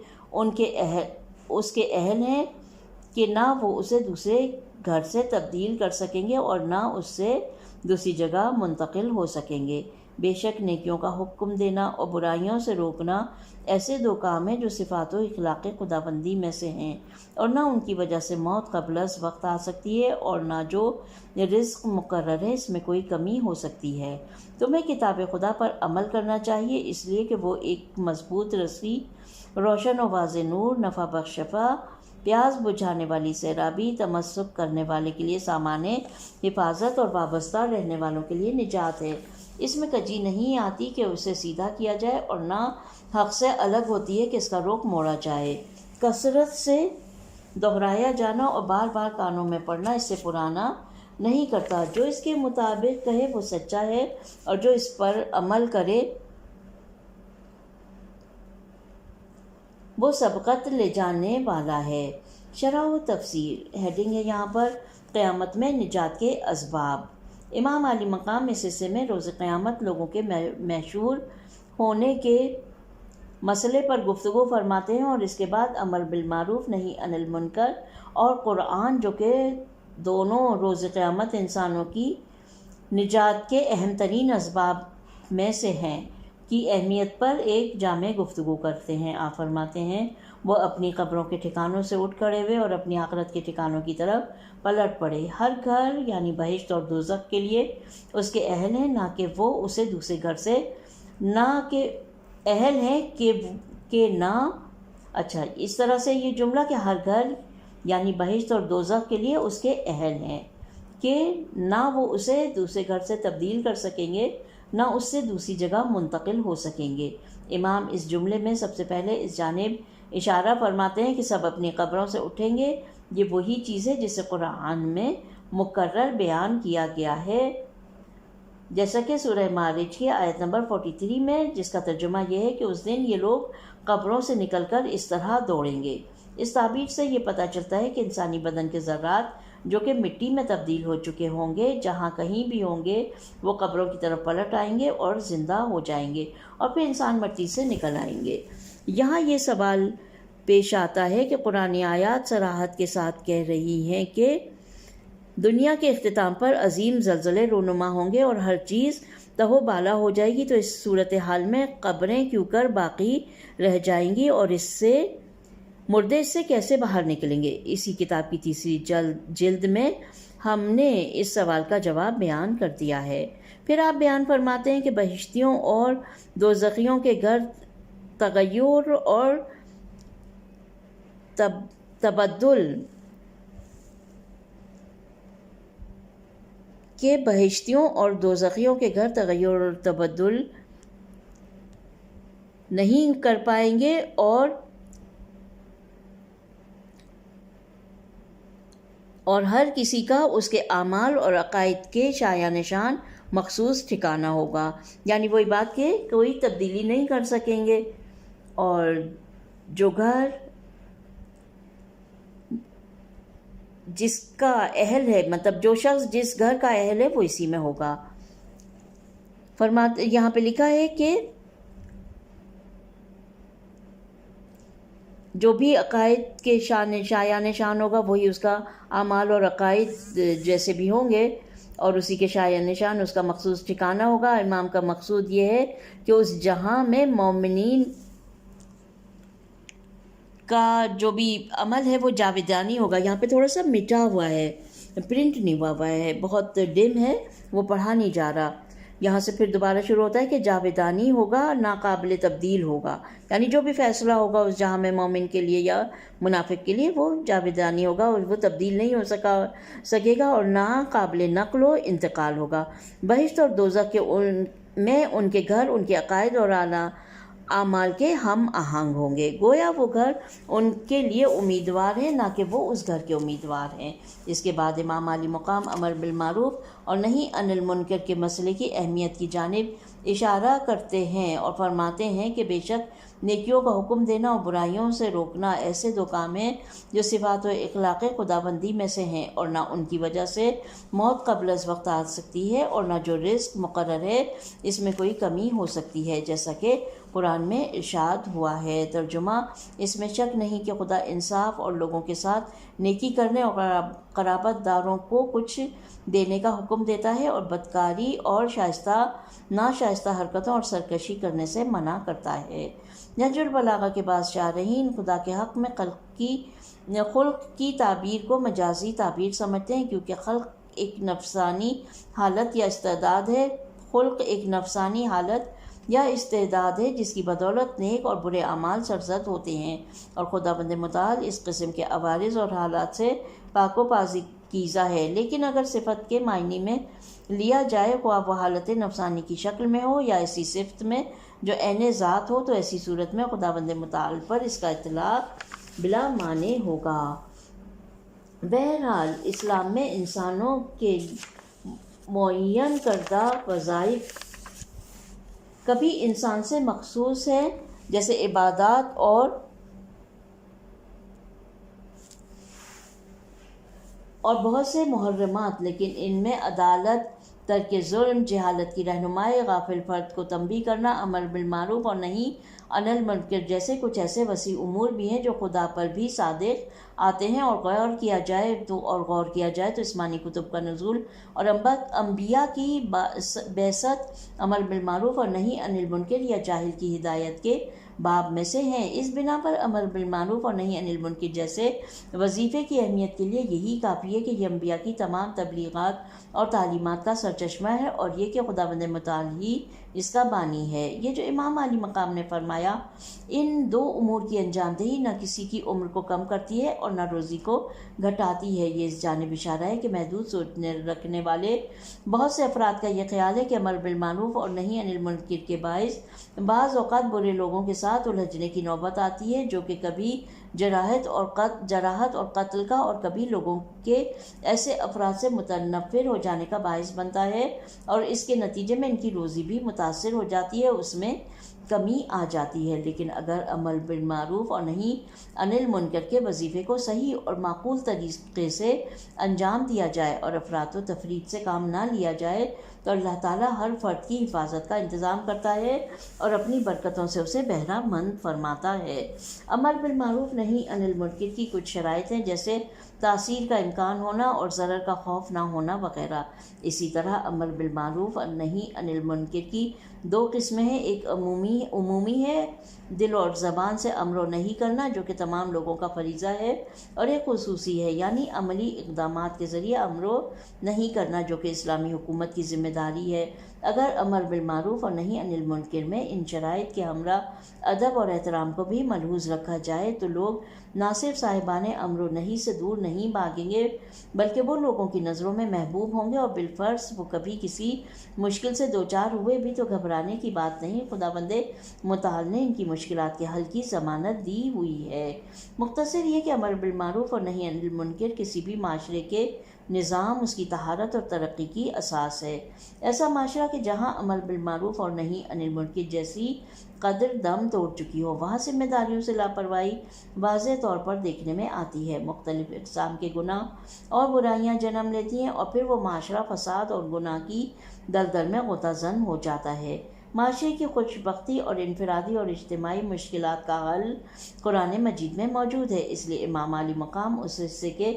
اس کے اہل ہیں کہ نہ وہ اسے دوسرے گھر سے تبدیل کر سکیں گے اور نہ اس سے دوسری جگہ منتقل ہو سکیں گے۔ بے شک نیکیوں کا حکم دینا اور برائیوں سے روکنا ایسے دو کام ہیں جو صفات و اخلاق خداوندی میں سے ہیں، اور نہ ان کی وجہ سے موت قبل از وقت آ سکتی ہے اور نہ جو رزق مقرر ہے اس میں کوئی کمی ہو سکتی ہے۔ تمہیں کتاب خدا پر عمل کرنا چاہیے، اس لیے کہ وہ ایک مضبوط رسی، روشن و واضح نور، نفع بخش شفا، پیاس بجھانے والی سیرابی، تمسک کرنے والے کے لیے سامان حفاظت اور وابستہ رہنے والوں کے لیے نجات ہے۔ اس میں کجی نہیں آتی کہ اسے سیدھا کیا جائے اور نہ حق سے الگ ہوتی ہے کہ اس کا رخ موڑا جائے۔ کثرت سے دہرایا جانا اور بار بار کانوں میں پڑھنا اس سے پرانا نہیں کرتا۔ جو اس کے مطابق کہے وہ سچا ہے اور جو اس پر عمل کرے وہ سبقت لے جانے والا ہے۔ شرح و تفسیر ہیڈنگ ہے یہاں پر، قیامت میں نجات کے اسباب۔ امام علی مقام اس حصے میں روز قیامت لوگوں کے محشور ہونے کے مسئلے پر گفتگو فرماتے ہیں، اور اس کے بعد امر بالمعروف نہی عن المنکر اور قرآن، جو کہ دونوں روز قیامت انسانوں کی نجات کے اہم ترین اسباب میں سے ہیں، کی اہمیت پر ایک جامع گفتگو کرتے ہیں۔ آپ فرماتے ہیں، وہ اپنی قبروں کے ٹھکانوں سے اٹھ کھڑے ہوئے اور اپنی آخرت کے ٹھکانوں کی طرف پلٹ پڑے۔ ہر گھر یعنی بہشت اور دوزخ کے لیے اس کے اہل ہیں، نہ کہ وہ اسے دوسرے گھر سے، نہ کہ اہل ہیں کہ نہ اچھا اس طرح سے یہ جملہ کہ ہر گھر یعنی بہشت اور دوزخ کے لیے اس کے اہل ہیں کہ نہ وہ اسے دوسرے گھر سے تبدیل کر سکیں گے نہ اس سے دوسری جگہ منتقل ہو سکیں گے۔ امام اس جملے میں سب سے پہلے اس جانب اشارہ فرماتے ہیں کہ سب اپنی قبروں سے اٹھیں گے۔ یہ وہی چیز ہے جسے قرآن میں مکرر بیان کیا گیا ہے، جیسا کہ سورہ معارج کی آیت نمبر 43 میں، جس کا ترجمہ یہ ہے کہ اس دن یہ لوگ قبروں سے نکل کر اس طرح دوڑیں گے۔ اس تعبیر سے یہ پتہ چلتا ہے کہ انسانی بدن کے ذرات جو کہ مٹی میں تبدیل ہو چکے ہوں گے، جہاں کہیں بھی ہوں گے، وہ قبروں کی طرف پلٹ آئیں گے اور زندہ ہو جائیں گے، اور پھر انسان مٹی سے نکل آئیں گے۔ یہاں یہ سوال پیش آتا ہے کہ قرآن آیات صراحت کے ساتھ کہہ رہی ہیں کہ دنیا کے اختتام پر عظیم زلزلے رونما ہوں گے اور ہر چیز تہو بالا ہو جائے گی، تو اس صورتحال میں قبریں کیوں کر باقی رہ جائیں گی اور مردے اس سے کیسے باہر نکلیں گے؟ اسی کتاب کی تیسری جلد میں ہم نے اس سوال کا جواب بیان کر دیا ہے۔ پھر آپ بیان فرماتے ہیں کہ بہشتیوں اور دوزخیوں کے گھر تغیر اور کہ بہشتیوں اور دوزخیوں کے گھر تغیر اور تبدل نہیں کر پائیں گے اور ہر کسی کا اس کے اعمال اور عقائد کے شایع نشان مخصوص ٹھکانہ ہوگا. یعنی وہی بات کہ کوئی تبدیلی نہیں کر سکیں گے، اور جو گھر جس کا اہل ہے، مطلب جو شخص جس گھر کا اہل ہے وہ اسی میں ہوگا. یہاں پہ لکھا ہے کہ جو بھی عقائد کے شایع نشان ہوگا وہی اس کا اعمال اور عقائد جیسے بھی ہوں گے، اور اسی کے شایع نشان اس کا مخصوص ٹھکانہ ہوگا. امام کا مقصود یہ ہے کہ اس جہاں میں مومنین کا جو بھی عمل ہے وہ جاویدانی ہوگا. یہاں پہ تھوڑا سا مٹا ہوا ہے، پرنٹ نہیں ہوا ہے، بہت ڈم ہے، وہ پڑھا نہیں جا رہا. یہاں سے پھر دوبارہ شروع ہوتا ہے کہ جاویدانی ہوگا، ناقابل تبدیل ہوگا. یعنی جو بھی فیصلہ ہوگا اس جہاں میں مومن کے لیے یا منافق کے لیے وہ جاویدانی ہوگا، اور وہ تبدیل نہیں ہو سکے گا، اور نہ قابل نقل و انتقال ہوگا. بہشت اور دوزخ میں ان کے گھر ان کے عقائد اور اعمال کے ہم آہنگ ہوں گے. گویا وہ گھر ان کے لیے امیدوار ہیں، نہ کہ وہ اس گھر کے امیدوار ہیں. اس کے بعد امام عالی مقام امر بالمعروف اور نہی عن المنکر کے مسئلے کی اہمیت کی جانب اشارہ کرتے ہیں اور فرماتے ہیں کہ بے شک نیکیوں کا حکم دینا اور برائیوں سے روکنا ایسے دو کام ہیں جو صفات و اخلاق خداوندی میں سے ہیں، اور نہ ان کی وجہ سے موت قبل از وقت آ سکتی ہے، اور نہ جو رزق مقرر ہے اس میں کوئی کمی ہو سکتی ہے، جیسا کہ قرآن میں ارشاد ہوا ہے. ترجمہ: اس میں شک نہیں کہ خدا انصاف اور لوگوں کے ساتھ نیکی کرنے اور قرابت داروں کو کچھ دینے کا حکم دیتا ہے، اور بدکاری اور ناشائستہ حرکتوں اور سرکشی کرنے سے منع کرتا ہے. نہج البلاغہ کے بعض شارحین خدا کے حق میں خلق کی تعبیر کو مجازی تعبیر سمجھتے ہیں، کیونکہ خلق ایک نفسانی حالت یا استعداد ہے. خلق ایک نفسانی حالت یا استعداد ہے جس کی بدولت نیک اور برے اعمال سرزد ہوتے ہیں، اور خداوند متعال اس قسم کے عوارض اور حالات سے پاک و پاکیزہ ہے. لیکن اگر صفت کے معنی میں لیا جائے، خواہ وہ حالت نفسانی کی شکل میں ہو یا ایسی صفت میں جو عین ذات ہو، تو ایسی صورت میں خداوند متعال پر اس کا اطلاق بلا معنی ہوگا. بہرحال اسلام میں انسانوں کے معین کردہ وظائف کبھی انسان سے مخصوص ہیں، جیسے عبادات اور بہت سے محرمات، لیکن ان میں عدالت، ترک ظلم، جہالت کی رہنمائی، غافل فرد کو تنبیہ کرنا، امر بالمعروف اور نہی عن المنکر جیسے کچھ ایسے وسیع امور بھی ہیں جو خدا پر بھی صادق آتے ہیں. اور غور کیا جائے تو آسمانی کتب کا نزول اور انبیاء کی بعثت امر بالمعروف اور نہی عن المنکر یا جاہل کی ہدایت کے باب میں سے ہیں. اس بنا پر امر بالمعروف اور نہی عن المنکر جیسے وظیفے کی اہمیت کے لیے یہی کافی ہے کہ یہ انبیاء کی تمام تبلیغات اور تعلیمات کا سرچشمہ ہے، اور یہ کہ خداوند متعال ہی اس کا بانی ہے. یہ جو امام عالی مقام نے فرمایا، ان دو امور کی انجام دہی نہ کسی کی عمر کو کم کرتی ہے اور نہ روزی کو گھٹاتی ہے. یہ اس جانب اشارہ ہے کہ محدود سوچ رکھنے والے بہت سے افراد کا یہ خیال ہے کہ امر بالمعروف اور نہی عن المنکر کے باعث بعض اوقات برے لوگوں کے ساتھ الجھنے کی نوبت آتی ہے، جو کہ کبھی جراحت اور قتل کا اور کبھی لوگوں کے ایسے افراد سے متنفر ہو جانے کا باعث بنتا ہے، اور اس کے نتیجے میں ان کی روزی بھی متاثر ہو جاتی ہے، اس میں کمی آ جاتی ہے. لیکن اگر امر بالمعروف اور نہی عن المنکر کے وظیفے کو صحیح اور معقول طریقے سے انجام دیا جائے اور افراط و تفریط سے کام نہ لیا جائے، تو اللہ تعالیٰ ہر فرد کی حفاظت کا انتظام کرتا ہے اور اپنی برکتوں سے اسے بہرہ مند فرماتا ہے. امر بالمعروف نہی عن المنکر کی کچھ شرائط ہیں، جیسے تاثیر کا امکان ہونا اور ضرر کا خوف نہ ہونا وغیرہ. اسی طرح امر بالمعروف اور نہی عن المنکر کی دو قسمیں ہیں، ایک عمومی عمومی ہے، دل اور زبان سے امر و نہیں کرنا جو کہ تمام لوگوں کا فریضہ ہے، اور ایک خصوصی ہے یعنی عملی اقدامات کے ذریعے امر و نہیں کرنا جو کہ اسلامی حکومت کی ذمہ داری ہے۔ اگر امر بالمعروف اور نہی عن المنکر میں ان شرائط کے ہمراہ ادب اور احترام کو بھی ملحوظ رکھا جائے تو لوگ نہ صرف صاحبان امر و نہی سے دور نہیں بھاگیں گے بلکہ وہ لوگوں کی نظروں میں محبوب ہوں گے، اور بالفرض وہ کبھی کسی مشکل سے دوچار ہوئے بھی تو گھبرانے کی بات نہیں، خداوند متعال نے ان کی مشکلات کے حل کی ضمانت دی ہوئی ہے۔ مختصر یہ کہ امر بالمعروف اور نہی عن المنکر کسی بھی معاشرے کے نظام، اس کی طہارت اور ترقی کی اساس ہے۔ ایسا معاشرہ کہ جہاں امر بالمعروف اور نہی عن المنکر جیسی قدر دم توڑ چکی ہو، وہاں ذمہ داریوں سے لاپرواہی واضح طور پر دیکھنے میں آتی ہے، مختلف اقسام کے گناہ اور برائیاں جنم لیتی ہیں، اور پھر وہ معاشرہ فساد اور گناہ کی دلدل میں غوطہ زن ہو جاتا ہے۔ معاشرے کی خوش بختی اور انفرادی اور اجتماعی مشکلات کا حل قرآن مجید میں موجود ہے، اس لیے امام علی مقام اس حصے کے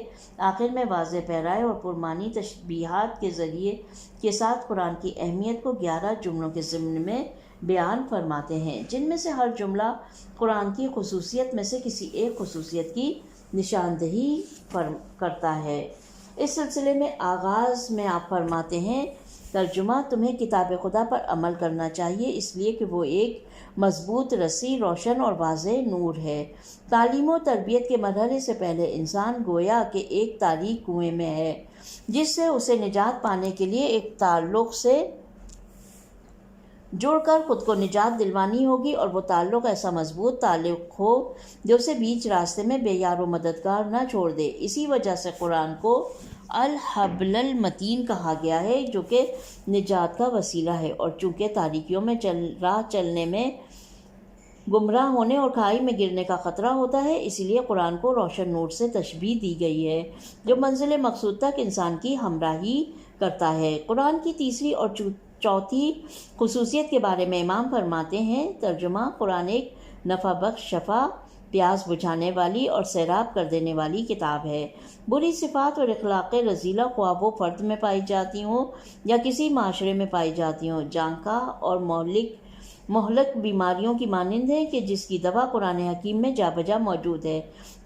آخر میں واضح پیرائے اور پرمعنی تشبیہات کے ذریعے کے ساتھ قرآن کی اہمیت کو 11 جملوں کے ضمن میں بیان فرماتے ہیں، جن میں سے ہر جملہ قرآن کی خصوصیت میں سے کسی ایک خصوصیت کی نشاندہی کرتا ہے۔ اس سلسلے میں آغاز میں آپ فرماتے ہیں، ترجمہ: تمہیں کتاب خدا پر عمل کرنا چاہیے، اس لیے کہ وہ ایک مضبوط رسی، روشن اور واضح نور ہے۔ تعلیم و تربیت کے مرحلے سے پہلے انسان گویا کہ ایک تاریک کنویں میں ہے، جس سے اسے نجات پانے کے لیے ایک تعلق سے جڑ کر خود کو نجات دلوانی ہوگی، اور وہ تعلق ایسا مضبوط تعلق ہو جو اسے بیچ راستے میں بے یار و مددگار نہ چھوڑ دے۔ اسی وجہ سے قرآن کو الحبل المتین کہا گیا ہے جو کہ نجات کا وسیلہ ہے، اور چونکہ تاریکیوں میں راہ چلنے میں گمراہ ہونے اور کھائی میں گرنے کا خطرہ ہوتا ہے، اسی لیے قرآن کو روشن نور سے تشبیہ دی گئی ہے جو منزل مقصود تک انسان کی ہمراہی کرتا ہے۔ قرآن کی تیسری اور چوتھی خصوصیت کے بارے میں امام فرماتے ہیں، ترجمہ: قرآن ایک نفع بخش، شفا، پیاس بجھانے والی اور سیراب کر دینے والی کتاب ہے۔ بری صفات اور اخلاق رذیلہ خواہ وہ فرد میں پائی جاتی ہوں یا کسی معاشرے میں پائی جاتی ہوں، جانکا اور مہلک بیماریوں کی مانند ہیں کہ جس کی دوا قرآن حکیم میں جا بجا موجود ہے۔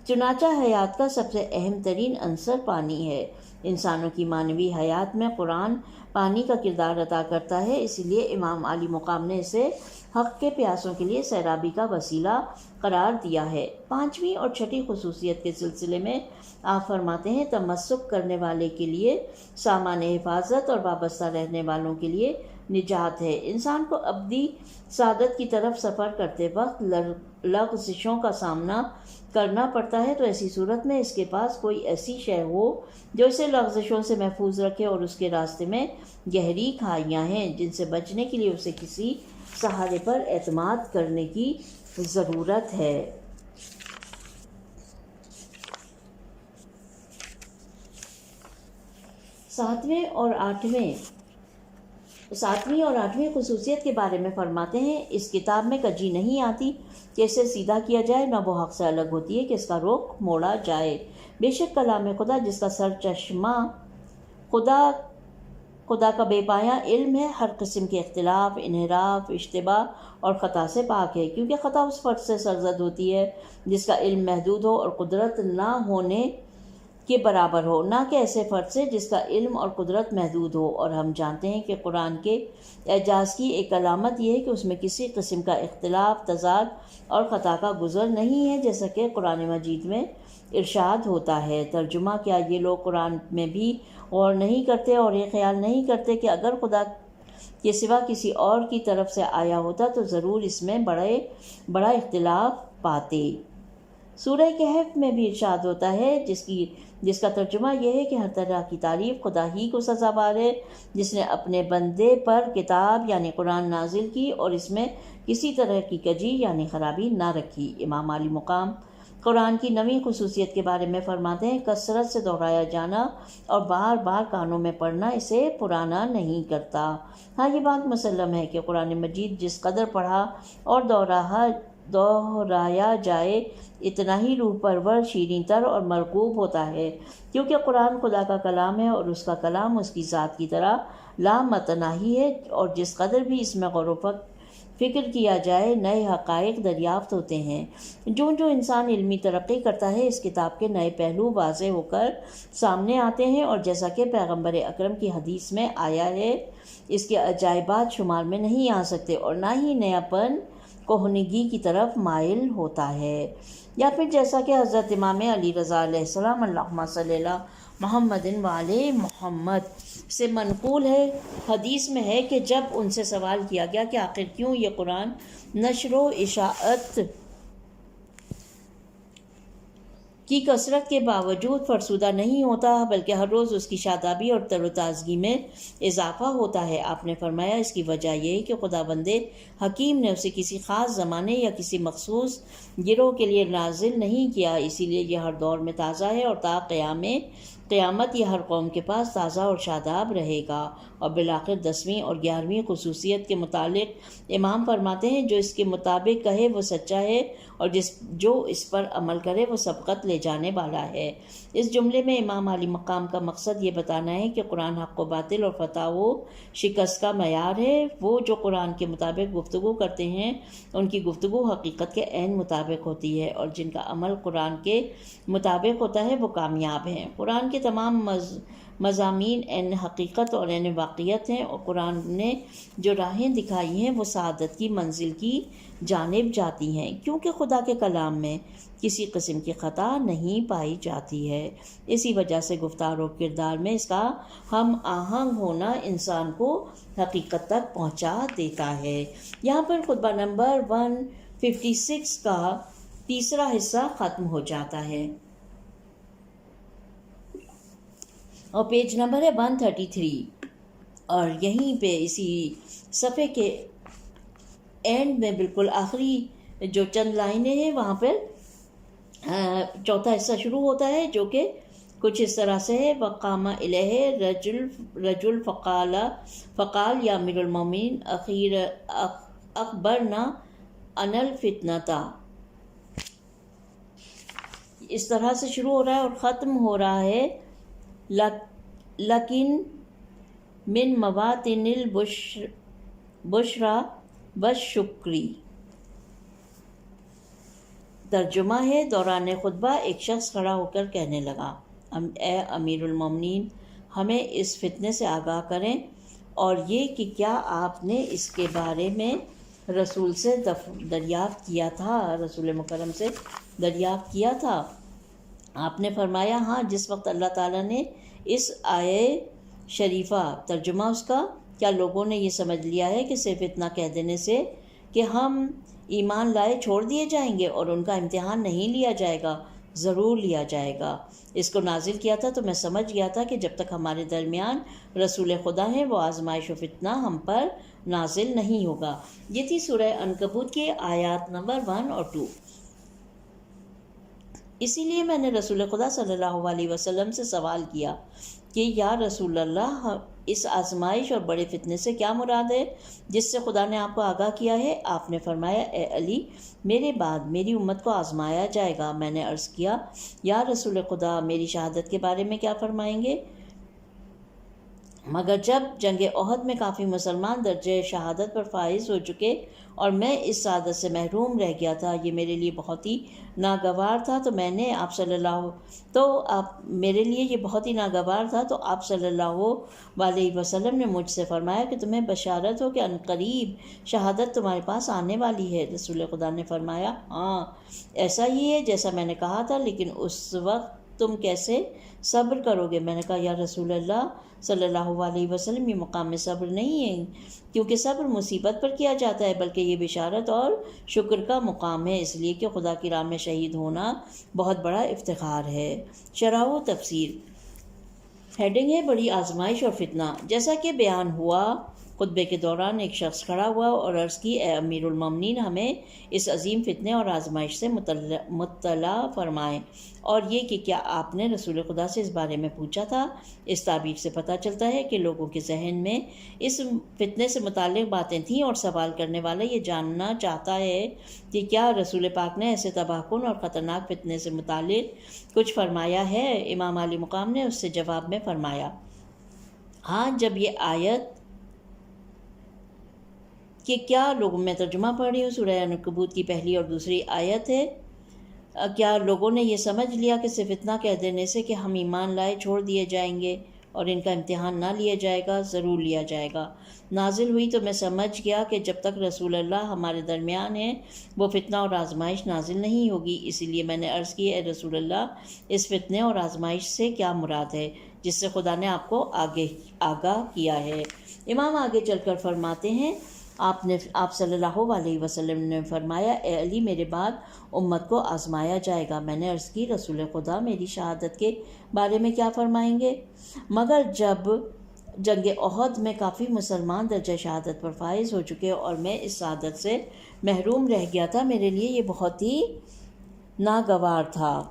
چنانچہ حیات کا سب سے اہم ترین عنصر پانی ہے۔ انسانوں کی معنوی حیات میں قرآن پانی کا کردار ادا کرتا ہے، اسی لیے امام علی مقام نے اسے حق کے پیاسوں کے لیے سیرابی کا وسیلہ قرار دیا ہے۔ پانچویں اور چھٹی خصوصیت کے سلسلے میں آپ فرماتے ہیں، تمسک کرنے والے کے لیے سامان حفاظت اور وابستہ رہنے والوں کے لیے نجات ہے۔ انسان کو ابدی سعادت کی طرف سفر کرتے وقت لغزشوں کا سامنا کرنا پڑتا ہے، تو ایسی صورت میں اس کے پاس کوئی ایسی شے ہو جو اسے لغزشوں سے محفوظ رکھے، اور اس کے راستے میں گہری کھائیاں ہیں جن سے بچنے کے لیے اسے کسی سہارے پر اعتماد کرنے کی ضرورت ہے۔ ساتویں اور آٹھویں خصوصیت کے بارے میں فرماتے ہیں، اس کتاب میں کجی نہیں آتی کہ اسے سیدھا کیا جائے، نہ وہ حق سے الگ ہوتی ہے کہ اس کا رخ موڑا جائے۔ بے شک کلام خدا جس کا سر چشمہ خدا کا بے پایاں علم ہے، ہر قسم کے اختلاف، انحراف، اشتباہ اور خطا سے پاک ہے، کیونکہ خطا اس فرد سے سرزد ہوتی ہے جس کا علم محدود ہو اور قدرت نہ ہونے کے برابر ہو، نہ کہ ایسے فرد سے جس کا علم اور قدرت محدود ہو۔ اور ہم جانتے ہیں کہ قرآن کے اعجاز کی ایک علامت یہ ہے کہ اس میں کسی قسم کا اختلاف، تضاد اور خطا کا گزر نہیں ہے، جیسا کہ قرآن مجید میں ارشاد ہوتا ہے۔ ترجمہ: کیا یہ لوگ قرآن میں بھی غور نہیں کرتے اور یہ خیال نہیں کرتے کہ اگر خدا کے سوا کسی اور کی طرف سے آیا ہوتا تو ضرور اس میں بڑا اختلاف پاتے۔ سورہ کہف میں بھی ارشاد ہوتا ہے جس کا ترجمہ یہ ہے کہ ہر طرح کی تعریف خدا ہی کو سزاوار ہے، جس نے اپنے بندے پر کتاب یعنی قرآن نازل کی اور اس میں کسی طرح کی کجی یعنی خرابی نہ رکھی۔ امام علی مقام قرآن کی نویں خصوصیت کے بارے میں فرماتے ہیں، کثرت سے دہرایا جانا اور بار بار کانوں میں پڑھنا اسے پرانا نہیں کرتا۔ ہاں، یہ بات مسلم ہے کہ قرآن مجید جس قدر پڑھا اور دہرایا جائے اتنا ہی روح پرور، شیریں تر اور مرغوب ہوتا ہے، کیونکہ قرآن خدا کا کلام ہے اور اس کا کلام اس کی ذات کی طرح لامتناہی ہے، اور جس قدر بھی اس میں غور و فکر کیا جائے نئے حقائق دریافت ہوتے ہیں۔ جو انسان علمی ترقی کرتا ہے اس کتاب کے نئے پہلو واضح ہو کر سامنے آتے ہیں، اور جیسا کہ پیغمبر اکرم کی حدیث میں آیا ہے، اس کے عجائبات شمار میں نہیں آ سکتے، اور نہ ہی نیا پن کہنگی کی طرف مائل ہوتا ہے۔ یا پھر جیسا کہ حضرت امام علی رضا علیہ السلام اللہم صلی اللہ محمد وعلی محمد سے منقول ہے، حدیث میں ہے کہ جب ان سے سوال کیا گیا کہ آخر کیوں یہ قرآن نشر و اشاعت کی کثرت کے باوجود فرسودہ نہیں ہوتا، بلکہ ہر روز اس کی شادابی اور تر و تازگی میں اضافہ ہوتا ہے، آپ نے فرمایا اس کی وجہ یہ ہے کہ خداوند حکیم نے اسے کسی خاص زمانے یا کسی مخصوص گروہ کے لیے نازل نہیں کیا، اسی لیے یہ ہر دور میں تازہ ہے، اور تا قیامت یہ ہر قوم کے پاس تازہ اور شاداب رہے گا۔ اور بالآخر 10ویں اور 11ویں خصوصیت کے متعلق امام فرماتے ہیں، جو اس کے مطابق کہے وہ سچا ہے، اور جو اس پر عمل کرے وہ سبقت لے جانے والا ہے۔ اس جملے میں امام علی مقام کا مقصد یہ بتانا ہے کہ قرآن حق و باطل اور فتح و شکست کا معیار ہے۔ وہ جو قرآن کے مطابق گفتگو کرتے ہیں ان کی گفتگو حقیقت کے عین مطابق ہوتی ہے، اور جن کا عمل قرآن کے مطابق ہوتا ہے وہ کامیاب ہیں۔ قرآن کے تمام مضامین عین حقیقت اور عین واقعیت ہیں، اور قرآن نے جو راہیں دکھائی ہیں وہ سعادت کی منزل کی جانب جاتی ہیں، کیونکہ خدا کے کلام میں کسی قسم کی خطا نہیں پائی جاتی ہے۔ اسی وجہ سے گفتار و کردار میں اس کا ہم آہنگ ہونا انسان کو حقیقت تک پہنچا دیتا ہے۔ یہاں پر خطبہ نمبر 156 کا تیسرا حصہ ختم ہو جاتا ہے، اور پیج نمبر ہے 133، اور یہیں پہ اسی صفحے کے اینڈ میں بالکل آخری جو چند لائنیں ہیں وہاں پہ چوتھا حصہ شروع ہوتا ہے، جو کہ کچھ اس طرح سے ہے: وقام الیہ رجل فقال یا امیر المومنین اخبرنا ان الفتنۃ۔ اس طرح سے شروع ہو رہا ہے اور ختم ہو رہا ہے لیکن من مواطن البشرا والشکری۔ ترجمہ ہے: دوران خطبہ ایک شخص کھڑا ہو کر کہنے لگا، اے امیر المومنین، ہمیں اس فتنے سے آگاہ کریں، اور یہ کہ کیا آپ نے اس کے بارے میں رسول سے دریافت کیا تھا، رسول مکرم سے دریافت کیا تھا؟ آپ نے فرمایا، ہاں، جس وقت اللہ تعالیٰ نے اس آیے شریفہ، ترجمہ اس کا، کیا لوگوں نے یہ سمجھ لیا ہے کہ صرف اتنا کہہ دینے سے کہ ہم ایمان لائے چھوڑ دیے جائیں گے اور ان کا امتحان نہیں لیا جائے گا؟ ضرور لیا جائے گا۔ اس کو نازل کیا تھا تو میں سمجھ گیا تھا کہ جب تک ہمارے درمیان رسول خدا ہیں وہ آزمائش و فتنہ ہم پر نازل نہیں ہوگا۔ یہ تھی سورہ عنکبوت کی آیات نمبر 1 اور 2۔ اسی لیے میں نے رسول خدا صلی اللہ علیہ وسلم سے سوال کیا کہ یا رسول اللہ، اس آزمائش اور بڑے فتنے سے کیا مراد ہے جس سے خدا نے آپ کو آگاہ کیا ہے؟ آپ نے فرمایا، اے علی، میرے بعد میری امت کو آزمایا جائے گا۔ میں نے عرض کیا، یا رسول خدا، میری شہادت کے بارے میں کیا فرمائیں گے؟ مگر جب جنگ احد میں کافی مسلمان درجہ شہادت پر فائز ہو چکے اور میں اس سعادت سے محروم رہ گیا تھا، یہ میرے لیے بہت ہی ناگوار تھا، تو آپ صلی اللہ علیہ وسلم نے مجھ سے فرمایا کہ تمہیں بشارت ہو کہ عنقریب شہادت تمہارے پاس آنے والی ہے۔ رسول خدا نے فرمایا، ہاں، ایسا ہی ہے جیسا میں نے کہا تھا، لیکن اس وقت تم کیسے صبر کرو گے؟ میں نے کہا، یا رسول اللہ صلی اللہ علیہ وسلم، یہ مقام میں صبر نہیں ہے، کیونکہ صبر مصیبت پر کیا جاتا ہے، بلکہ یہ بشارت اور شکر کا مقام ہے، اس لیے کہ خدا کی راہ میں شہید ہونا بہت بڑا افتخار ہے۔ شرح و تفسیر۔ ہیڈنگ ہے بڑی آزمائش اور فتنہ۔ جیسا کہ بیان ہوا، خطبے کے دوران ایک شخص کھڑا ہوا اور عرض کی، اے امیر المومنین، ہمیں اس عظیم فتنے اور آزمائش سے مطلع فرمائیں، اور یہ کہ کیا آپ نے رسول خدا سے اس بارے میں پوچھا تھا؟ اس تعبیر سے پتہ چلتا ہے کہ لوگوں کے ذہن میں اس فتنے سے متعلق باتیں تھیں، اور سوال کرنے والا یہ جاننا چاہتا ہے کہ کیا رسول پاک نے ایسے تباہ کن اور خطرناک فتنے سے متعلق کچھ فرمایا ہے؟ امام علی مقام نے اس سے جواب میں فرمایا، ہاں، جب یہ آیت کہ کیا لوگوں میں ترجمہ پڑھ رہی ہوں، سورہ عنکبوت کی پہلی اور دوسری آیت ہے۔ کیا لوگوں نے یہ سمجھ لیا کہ صرف اتنا کہہ دینے سے کہ ہم ایمان لائے چھوڑ دیے جائیں گے اور ان کا امتحان نہ لیا جائے گا؟ ضرور لیا جائے گا۔ نازل ہوئی تو میں سمجھ گیا کہ جب تک رسول اللہ ہمارے درمیان ہیں وہ فتنہ اور آزمائش نازل نہیں ہوگی، اسی لیے میں نے عرض کی، اے رسول اللہ، اس فتنے اور آزمائش سے کیا مراد ہے جس سے خدا نے آپ کو آگاہ کیا ہے؟ امام آگے چل کر فرماتے ہیں، آپ صلی اللہ علیہ وسلم نے فرمایا، اے علی، میرے بعد امت کو آزمایا جائے گا۔ میں نے عرض کی، رسول خدا میری شہادت کے بارے میں کیا فرمائیں گے؟ مگر جب جنگ احد میں کافی مسلمان درجہ شہادت پر فائز ہو چکے اور میں اس سعادت سے محروم رہ گیا تھا، میرے لیے یہ بہت ہی ناگوار تھا۔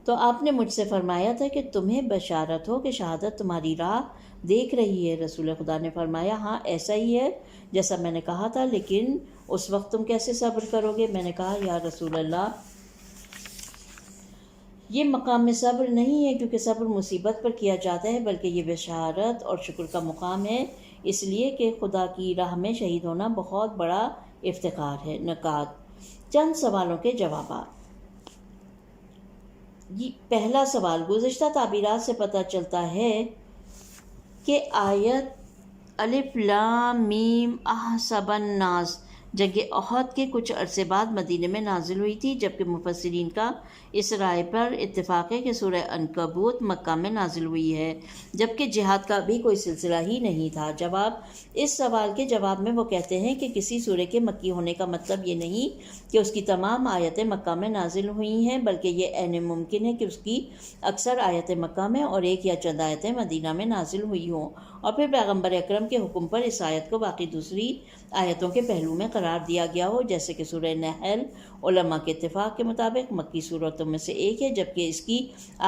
تو آپ نے مجھ سے فرمایا تھا کہ تمہیں بشارت ہو کہ شہادت تمہاری راہ دیکھ رہی ہے۔ رسول خدا نے فرمایا، ہاں ایسا ہی ہے جیسا میں نے کہا تھا، لیکن اس وقت تم کیسے صبر کرو گے؟ میں نے کہا، یا رسول اللہ، یہ مقام صبر نہیں ہے، کیونکہ صبر مصیبت پر کیا جاتا ہے، بلکہ یہ بشارت اور شکر کا مقام ہے، اس لیے کہ خدا کی راہ میں شہید ہونا بہت بڑا افتخار ہے۔ نکات، چند سوالوں کے جوابات۔ پہلا سوال، گزشتہ تعبیرات سے پتہ چلتا ہے کہ آیت الف لام میم احسب الناس جنگ احد کے کچھ عرصے بعد مدینے میں نازل ہوئی تھی، جبکہ مفسرین کا اس رائے پر اتفاق ہے کہ سورہ عنکبوت مکہ میں نازل ہوئی ہے، جبکہ جہاد کا بھی کوئی سلسلہ ہی نہیں تھا۔ جواب، اس سوال کے جواب میں وہ کہتے ہیں کہ کسی سورہ کے مکی ہونے کا مطلب یہ نہیں کہ اس کی تمام آیتیں مکہ میں نازل ہوئی ہیں، بلکہ یہ عین ممکن ہے کہ اس کی اکثر آیتیں مکہ میں اور ایک یا چند آیتیں مدینہ میں نازل ہوئی ہوں، اور پھر پیغمبر اکرم کے حکم پر اس آیت کو باقی دوسری آیتوں کے پہلو میں قرار دیا گیا ہو، جیسے کہ سورہ نحل علماء کے اتفاق کے مطابق مکی صورتوں میں سے ایک ہے، جبکہ اس کی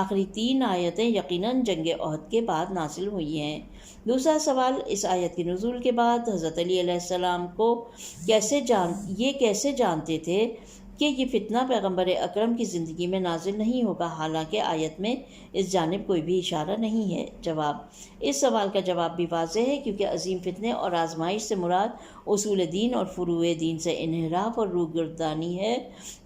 آخری 3 آیتیں یقیناً جنگ احد کے بعد نازل ہوئی ہیں۔ دوسرا سوال، اس آیت کے نزول کے بعد حضرت علی علیہ السلام کو کیسے جانتے تھے کہ یہ فتنہ پیغمبر اکرم کی زندگی میں نازل نہیں ہوگا، حالانکہ آیت میں اس جانب کوئی بھی اشارہ نہیں ہے؟ جواب، اس سوال کا جواب بھی واضح ہے، کیونکہ عظیم فتنے اور آزمائش سے مراد اصول دین اور فروع دین سے انحراف اور روگردانی ہے،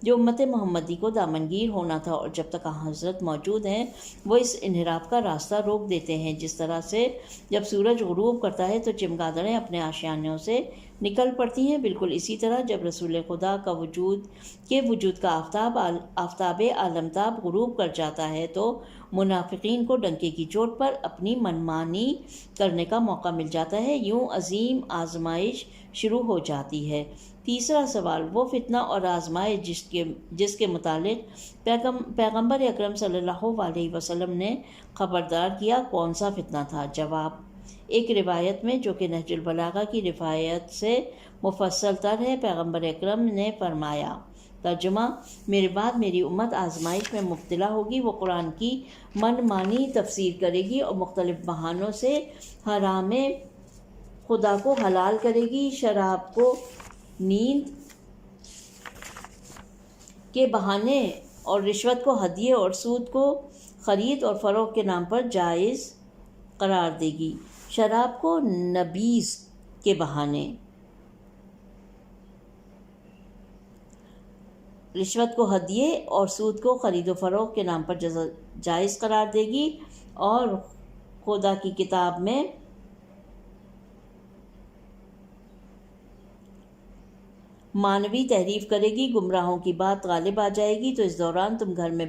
جو امت محمدی کو دامنگیر ہونا تھا، اور جب تک حضرت موجود ہیں وہ اس انحراف کا راستہ روک دیتے ہیں۔ جس طرح سے جب سورج غروب کرتا ہے تو چمگادڑیں اپنے آشیانوں سے نکل پڑتی ہیں، بالکل اسی طرح جب رسول خدا کا وجود کا آفتاب عالمتاب غروب کر جاتا ہے تو منافقین کو ڈنکے کی چوٹ پر اپنی منمانی کرنے کا موقع مل جاتا ہے، یوں عظیم آزمائش شروع ہو جاتی ہے۔ تیسرا سوال، وہ فتنہ اور آزمائش جس کے متعلق پیغمبر اکرم صلی اللہ علیہ وسلم نے خبردار کیا، کون سا فتنہ تھا؟ جواب، ایک روایت میں جو کہ نہج البلاغہ کی روایت سے مفصل تر ہے، پیغمبر اکرم نے فرمایا، ترجمہ، میرے بعد میری امت آزمائش میں مبتلا ہوگی، وہ قرآن کی من مانی تفسیر کرے گی اور مختلف بہانوں سے حرام خدا کو حلال کرے گی، شراب کو نیند کے بہانے اور رشوت کو ہدیے اور سود کو خرید اور فروخت کے نام پر جائز قرار دے گی، شراب کو نبیذ کے بہانے، رشوت کو ہدیے اور سود کو خرید و فروخت کے نام پر جائز قرار دے گی، اور خدا کی کتاب میں مانوی تحریف کرے گی، گمراہوں کی بات غالب آ جائے گی، تو اس دوران تم گھر میں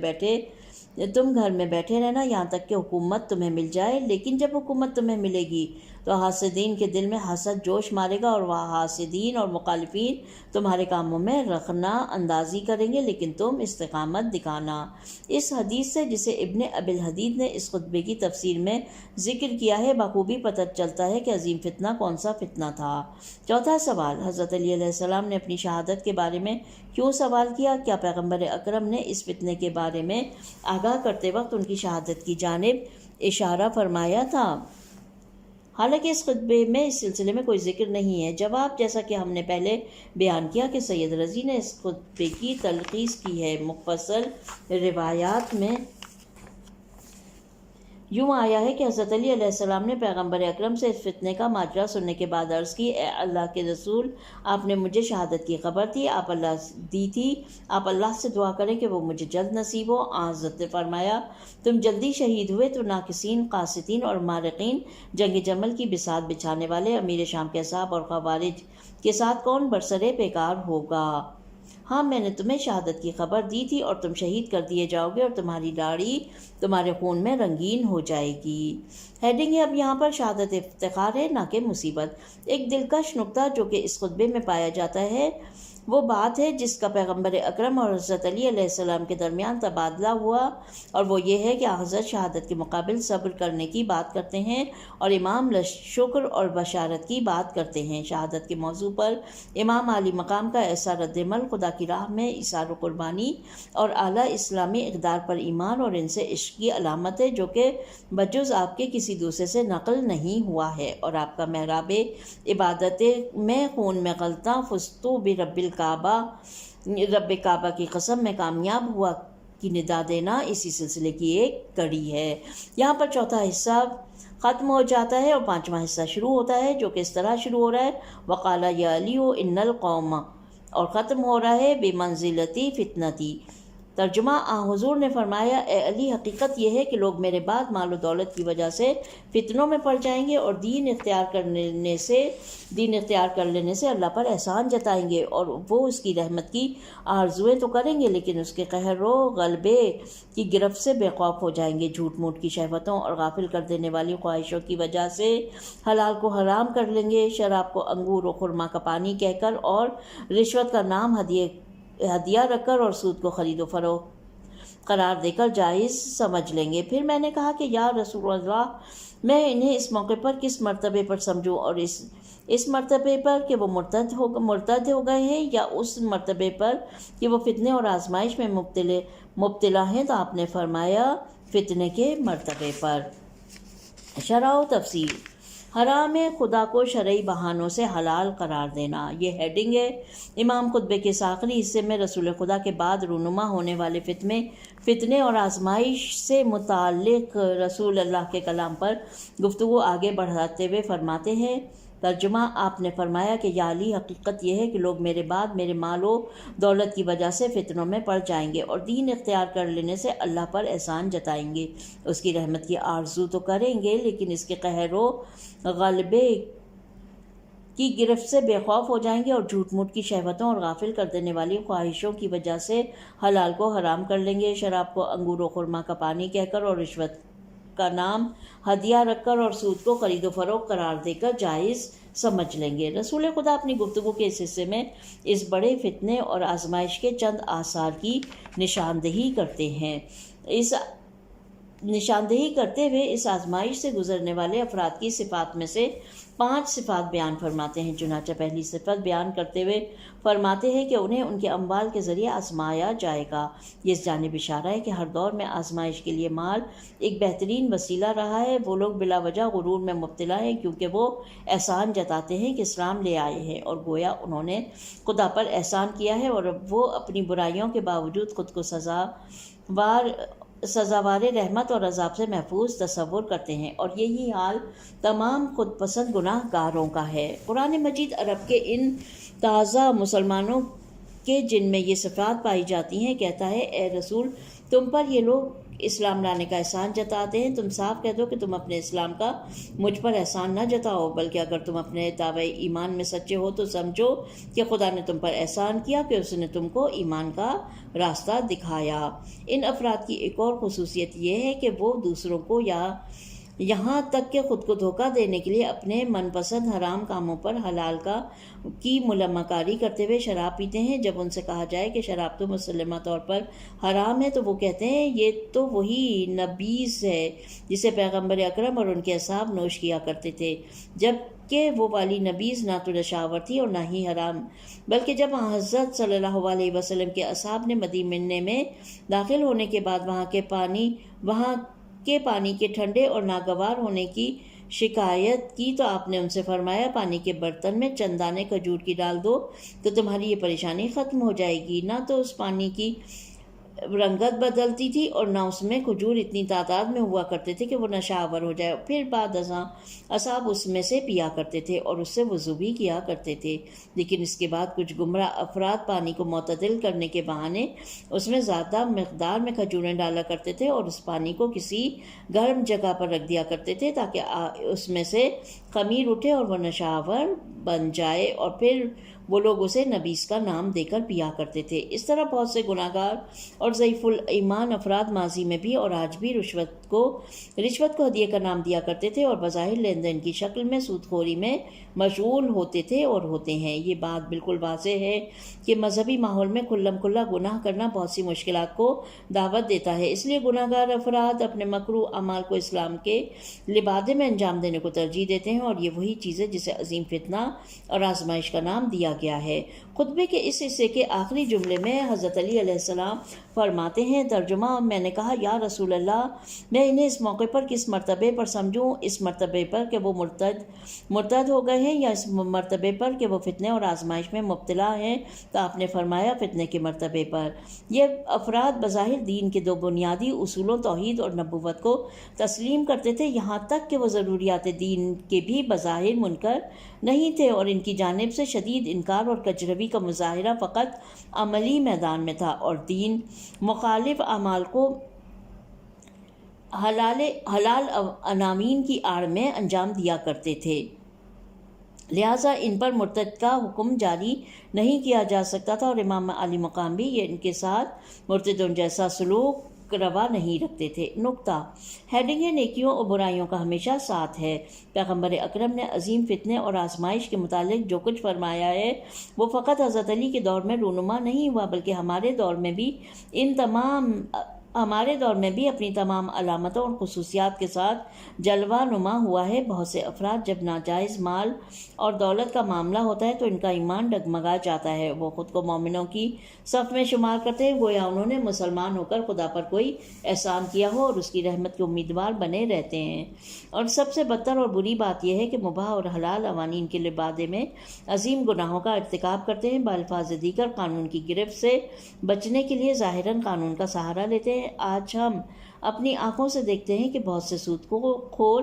بیٹھے رہنا یہاں تک کہ حکومت تمہیں مل جائے، لیکن جب حکومت تمہیں ملے گی تو حاسدین کے دل میں حسد جوش مارے گا، اور وہ حاسدین اور مخالفین تمہارے کاموں میں رخنہ اندازی کریں گے، لیکن تم استقامت دکھانا۔ اس حدیث سے، جسے ابن ابی الحدید نے اس خطبے کی تفسیر میں ذکر کیا ہے، بخوبی پتہ چلتا ہے کہ عظیم فتنہ کون سا فتنہ تھا۔ چوتھا سوال، حضرت علی علیہ السلام نے اپنی شہادت کے بارے میں کیوں سوال کیا؟ کیا پیغمبر اکرم نے اس فتنے کے بارے میں آگاہ کرتے وقت ان کی شہادت کی جانب اشارہ فرمایا تھا؟ حالانکہ اس خطبے میں اس سلسلے میں کوئی ذکر نہیں ہے۔ جواب، جیسا کہ ہم نے پہلے بیان کیا کہ سید رضی نے اس خطبے کی تلخیص کی ہے، مفصل روایات میں یوں آیا ہے کہ حضرت علی علیہ السلام نے پیغمبر اکرم سے اس فتنے کا ماجرا سننے کے بعد عرض کی، اے اللہ کے رسول، آپ نے مجھے شہادت کی خبر دی تھی، آپ اللہ سے دعا کریں کہ وہ مجھے جلد نصیب ہو۔ حضرت نے فرمایا، تم جلدی شہید ہوئے تو ناقصین، قاسطین اور مارقین، جنگ جمل کی بساط بچھانے والے امیر شام کے اصحاب اور خوارج کے ساتھ کون برسرے پیکار ہوگا؟ ہاں، میں نے تمہیں شہادت کی خبر دی تھی اور تم شہید کر دیے جاؤ گے اور تمہاری داڑھی تمہارے خون میں رنگین ہو جائے گی۔ ہیڈنگ ہے اب یہاں پر شہادت افتخار ہے، نہ کہ مصیبت۔ ایک دلکش نکتہ جو کہ اس خطبے میں پایا جاتا ہے وہ بات ہے جس کا پیغمبر اکرم اور حضرت علی علیہ السلام کے درمیان تبادلہ ہوا، اور وہ یہ ہے کہ حضرت شہادت کے مقابل صبر کرنے کی بات کرتے ہیں اور امام شکر اور بشارت کی بات کرتے ہیں۔ شہادت کے موضوع پر امام عالی مقام کا ایسا رد عمل خدا کی راہ میں ایثار و قربانی اور اعلیٰ اسلامی اقدار پر ایمان اور ان سے عشق کی علامت ہے، جو کہ بجز آپ کے کسی دوسرے سے نقل نہیں ہوا ہے، اور آپ کا محراب عبادت میں خون میں غلطاں فستو برب الکعبہ، رب کعبہ کی قسم میں کامیاب ہوا کی ندا دینا اسی سلسلے کی ایک کڑی ہے۔ یہاں پر چوتھا حصہ ختم ہو جاتا ہے اور پانچواں حصہ شروع ہوتا ہے، جو کہ اس طرح شروع ہو رہا ہے، وقال یا علی ان القوم، اور ختم ہو رہا ہے بمنزلتی فتنتی۔ ترجمہ، حضور نے فرمایا، اے علی، حقیقت یہ ہے کہ لوگ میرے بعد مال و دولت کی وجہ سے فتنوں میں پڑ جائیں گے اور دین اختیار کر لینے سے اللہ پر احسان جتائیں گے، اور وہ اس کی رحمت کی آرزویں تو کریں گے لیکن اس کے قہر و غلبے کی گرفت سے بے خوف ہو جائیں گے۔ جھوٹ موٹ کی شہوتوں اور غافل کر دینے والی خواہشوں کی وجہ سے حلال کو حرام کر لیں گے، شراب کو انگور و خرما کا پانی کہہ کر اور رشوت کا نام ہدیہ رکھ کر اور سود کو خرید و فروخت قرار دے کر جائز سمجھ لیں گے۔ پھر میں نے کہا کہ یا رسول اللہ، میں انہیں اس موقع پر کس مرتبے پر سمجھوں، اور اس مرتبے پر کہ وہ مرتد ہو گئے ہیں، یا اس مرتبے پر کہ وہ فتنے اور آزمائش میں مبتلا ہیں؟ تو آپ نے فرمایا فتنے کے مرتبے پر۔ شرح و تفصیل۔ حرام خدا کو شرعی بہانوں سے حلال قرار دینا، یہ ہیڈنگ ہے۔ امام خطبے کے آخری حصے میں رسول خدا کے بعد رونما ہونے والے فتنے اور آزمائش سے متعلق رسول اللہ کے کلام پر گفتگو آگے بڑھاتے ہوئے فرماتے ہیں۔ ترجمہ، آپ نے فرمایا کہ یا علی، حقیقت یہ ہے کہ لوگ میرے بعد میرے مال و دولت کی وجہ سے فتنوں میں پڑ جائیں گے اور دین اختیار کر لینے سے اللہ پر احسان جتائیں گے، اس کی رحمت کی آرزو تو کریں گے لیکن اس کے قہر و غلبے کی گرفت سے بے خوف ہو جائیں گے، اور جھوٹ موٹ کی شہوتوں اور غافل کر دینے والی خواہشوں کی وجہ سے حلال کو حرام کر لیں گے، شراب کو انگور و خرما کا پانی کہہ کر اور رشوت کا نام ہدیہ رکھ کر اور سود کو خرید و فروخت قرار دے کر جائز سمجھ لیں گے۔ رسول خدا اپنی گفتگو کے اس حصے میں اس بڑے فتنے اور آزمائش کے چند آثار کی نشاندہی کرتے ہیں۔ نشاندہی کرتے ہوئے اس آزمائش سے گزرنے والے افراد کی صفات میں سے 5 صفات بیان فرماتے ہیں۔ چنانچہ پہلی صفت بیان کرتے ہوئے فرماتے ہیں کہ انہیں ان کے اموال کے ذریعے آزمایا جائے گا۔ یہ اس جانب اشارہ ہے کہ ہر دور میں آزمائش کے لیے مال ایک بہترین وسیلہ رہا ہے۔ وہ لوگ بلا وجہ غرور میں مبتلا ہیں کیونکہ وہ احسان جتاتے ہیں کہ اسلام لے آئے ہیں، اور گویا انہوں نے خدا پر احسان کیا ہے، اور وہ اپنی برائیوں کے باوجود خود کو سزاوار رحمت اور عذاب سے محفوظ تصور کرتے ہیں، اور یہی حال تمام خود پسند گناہ گاروں کا ہے۔ قرآن مجید عرب کے ان تازہ مسلمانوں کے جن میں یہ صفات پائی جاتی ہیں کہتا ہے، اے رسول، تم پر یہ لوگ اسلام لانے کا احسان جتاتے ہیں، تم صاف کہہ دو کہ تم اپنے اسلام کا مجھ پر احسان نہ جتاؤ، بلکہ اگر تم اپنے دعوے ایمان میں سچے ہو تو سمجھو کہ خدا نے تم پر احسان کیا کہ اس نے تم کو ایمان کا راستہ دکھایا۔ ان افراد کی ایک اور خصوصیت یہ ہے کہ وہ دوسروں کو یہاں تک کہ خود کو دھوکہ دینے کے لیے اپنے من پسند حرام کاموں پر حلال کی ملمہ کاری کرتے ہوئے شراب پیتے ہیں۔ جب ان سے کہا جائے کہ شراب تو مسلمہ طور پر حرام ہے تو وہ کہتے ہیں یہ تو وہی نبیذ ہے جسے پیغمبر اکرم اور ان کے اصحاب نوش کیا کرتے تھے، جبکہ وہ والی نبیذ نہ تو نشاور تھی اور نہ ہی حرام، بلکہ جب حضرت صلی اللہ علیہ وسلم کے اصحاب نے مدینے میں داخل ہونے کے بعد وہاں کے پانی کے ٹھنڈے اور ناگوار ہونے کی شکایت کی تو آپ نے ان سے فرمایا، پانی کے برتن میں چند دانے کھجور کی ڈال دو تو تمہاری یہ پریشانی ختم ہو جائے گی، نہ تو اس پانی کی رنگت بدلتی تھی اور نہ اس میں کھجور اتنی تعداد میں ہوا کرتے تھے کہ وہ نشہ آور ہو جائے. پھر بعد ازاں اصحاب اس میں سے پیا کرتے تھے اور اس سے وضو بھی کیا کرتے تھے. لیکن اس کے بعد کچھ گمراہ افراد پانی کو معتدل کرنے کے بہانے اس میں زیادہ مقدار میں کھجوریں ڈالا کرتے تھے اور اس پانی کو کسی گرم جگہ پر رکھ دیا کرتے تھے تاکہ اس میں سے خمیر اٹھے اور وہ نشہ آور بن جائے، اور پھر وہ لوگ اسے نبیس کا نام دے کر پیا کرتے تھے. اس طرح بہت سے گناہ گار اور ضعیف الایمان افراد ماضی میں بھی اور آج بھی رشوت کو ہدیے کا نام دیا کرتے تھے اور بظاہر لین دین کی شکل میں سود خوری میں مشغول ہوتے تھے اور ہوتے ہیں. یہ بات بالکل واضح ہے کہ مذہبی ماحول میں کھلم کھلا گناہ کرنا بہت سی مشکلات کو دعوت دیتا ہے. اس لیے گناہ گار افراد اپنے مکروہ اعمال کو اسلام کے لبادے میں انجام دینے کو ترجیح دیتے ہیں، اور یہ وہی چیز ہے جسے عظیم فتنہ اور آزمائش کا نام دیا گیا ہے. خطبے کے اس حصے کے آخری جملے میں حضرت علی علیہ السلام فرماتے ہیں، ترجمہ: میں نے کہا یا رسول اللہ، میں انہیں اس موقع پر کس مرتبے پر سمجھوں؟ اس مرتبے پر کہ وہ مرتد ہو گئے ہیں، یا اس مرتبے پر کہ وہ فتنے اور آزمائش میں مبتلا ہیں؟ تو آپ نے فرمایا فتنے کے مرتبے پر. یہ افراد بظاہر دین کے دو بنیادی اصولوں توحید اور نبوت کو تسلیم کرتے تھے، یہاں تک کہ وہ ضروریات دین کے بھی بظاہر منکر نہیں تھے، اور ان کی جانب سے شدید انکار اور کجروی کا مظاہرہ فقط عملی میدان میں تھا، اور دین مخالف اعمال کو حلال عناوین کی آڑ میں انجام دیا کرتے تھے. لہٰذا ان پر مرتد کا حکم جاری نہیں کیا جا سکتا تھا، اور امام علی مقام بھی یہ ان کے ساتھ مرتدوں جیسا سلوک روا نہیں رکھتے تھے. نقطہ ہیڈنگ ہے: نیکیوں اور برائیوں کا ہمیشہ ساتھ ہے. پیغمبر اکرم نے عظیم فتنے اور آزمائش کے متعلق جو کچھ فرمایا ہے وہ فقط حضرت علی کے دور میں رونما نہیں ہوا، بلکہ ہمارے دور میں بھی اپنی تمام علامتوں اور خصوصیات کے ساتھ جلوہ نما ہوا ہے. بہت سے افراد جب ناجائز مال اور دولت کا معاملہ ہوتا ہے تو ان کا ایمان ڈگمگا جاتا ہے. وہ خود کو مومنوں کی صف میں شمار کرتے ہیں، گویا انہوں نے مسلمان ہو کر خدا پر کوئی احسان کیا ہو اور اس کی رحمت کے امیدوار بنے رہتے ہیں. اور سب سے بدتر اور بری بات یہ ہے کہ مباح اور حلال قوانین کے لبادے میں عظیم گناہوں کا ارتکاب کرتے ہیں. بالفاظ دیگر قانون کی گرفت سے بچنے کے لیے ظاہراً قانون کا سہارا لیتے ہیں. آج ہم اپنی آنکھوں سے دیکھتے ہیں کہ بہت سے سود خور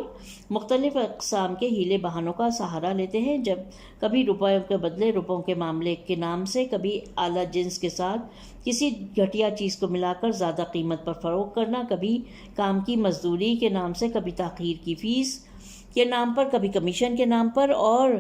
مختلف اقسام کے ہیلے بہانوں کا سہارا لیتے ہیں، جب کبھی روپیوں کے بدلے روپوں کے معاملے کے نام سے، کبھی اعلیٰ جنس کے ساتھ کسی گھٹیا چیز کو ملا کر زیادہ قیمت پر فروخت کرنا، کبھی کام کی مزدوری کے نام سے، کبھی تاخیر کی فیس کے نام پر، کبھی کمیشن کے نام پر، اور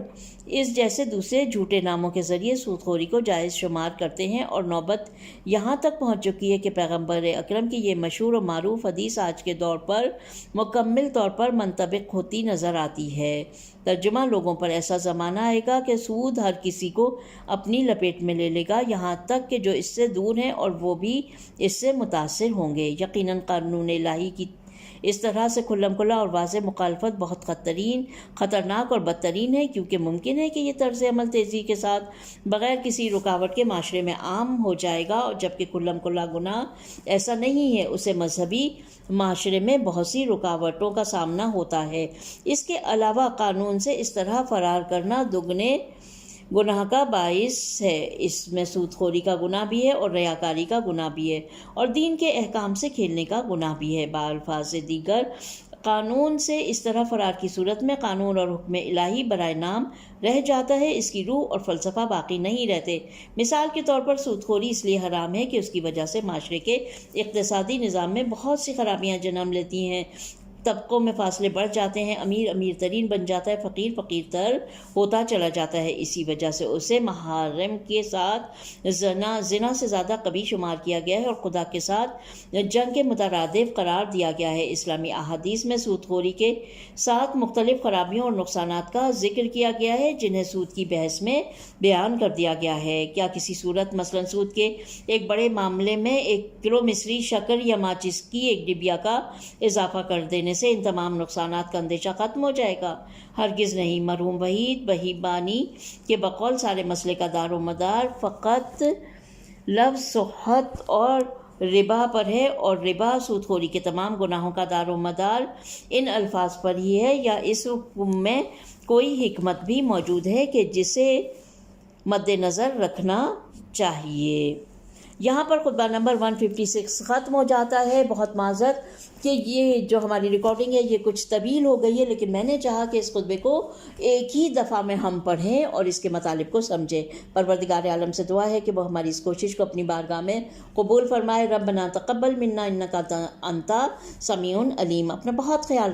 اس جیسے دوسرے جھوٹے ناموں کے ذریعے سود خوری کو جائز شمار کرتے ہیں. اور نوبت یہاں تک پہنچ چکی ہے کہ پیغمبر اکرم کی یہ مشہور و معروف حدیث آج کے دور پر مکمل طور پر منطبق ہوتی نظر آتی ہے. ترجمہ: لوگوں پر ایسا زمانہ آئے گا کہ سود ہر کسی کو اپنی لپیٹ میں لے لے گا، یہاں تک کہ جو اس سے دور ہیں اور وہ بھی اس سے متاثر ہوں گے. یقیناً قانون الہی کی اس طرح سے کھلم کھلا اور واضح مخالفت بہت خطرناک اور بدترین ہے، کیونکہ ممکن ہے کہ یہ طرز عمل تیزی کے ساتھ بغیر کسی رکاوٹ کے معاشرے میں عام ہو جائے گا، اور جبکہ کھلم کھلا گناہ ایسا نہیں ہے، اسے مذہبی معاشرے میں بہت سی رکاوٹوں کا سامنا ہوتا ہے. اس کے علاوہ قانون سے اس طرح فرار کرنا دگنے گناہ کا باعث ہے. اس میں سود خوری کا گناہ بھی ہے اور ریاکاری کا گناہ بھی ہے، اور دین کے احکام سے کھیلنے کا گناہ بھی ہے. بالفاظ دیگر قانون سے اس طرح فرار کی صورت میں قانون اور حکم الہی برائے نام رہ جاتا ہے، اس کی روح اور فلسفہ باقی نہیں رہتے. مثال کے طور پر سود خوری اس لیے حرام ہے کہ اس کی وجہ سے معاشرے کے اقتصادی نظام میں بہت سی خرابیاں جنم لیتی ہیں. طبقوں میں فاصلے بڑھ جاتے ہیں، امیر ترین بن جاتا ہے، فقیر تر ہوتا چلا جاتا ہے. اسی وجہ سے اسے محارم کے ساتھ زنا سے زیادہ قبیح شمار کیا گیا ہے اور خدا کے ساتھ جنگ کے مترادف قرار دیا گیا ہے. اسلامی احادیث میں سود خوری کے ساتھ مختلف خرابیوں اور نقصانات کا ذکر کیا گیا ہے جنہیں سود کی بحث میں بیان کر دیا گیا ہے. کیا کسی صورت مثلا سود کے ایک بڑے معاملے میں 1 کلو مصری شکر یا ماچس کی 1 ڈبیا کا اضافہ کر دینے سے ان تمام نقصانات کا اندیشہ ختم ہو جائے گا؟ ہرگز نہیں. مرحوم وحید بہیبانی کے بقول سارے مسئلے کا دار و مدار فقط لفظ صحت اور ربا پر ہے، اور ربا سود خوری کے تمام گناہوں کا دار و مدار ان الفاظ پر ہی ہے، یا اس حکم میں کوئی حکمت بھی موجود ہے کہ جسے مد نظر رکھنا چاہیے. یہاں پر خطبہ نمبر 156 ختم ہو جاتا ہے. بہت معذرت کہ یہ جو ہماری ریکارڈنگ ہے یہ کچھ طویل ہو گئی ہے، لیکن میں نے چاہا کہ اس خطبے کو ایک ہی دفعہ میں ہم پڑھیں اور اس کے مطالب کو سمجھیں. پروردگار عالم سے دعا ہے کہ وہ ہماری اس کوشش کو اپنی بارگاہ میں قبول فرمائے. ربنا تقبل منا انک انت سمیع علیم. اپنا بہت خیال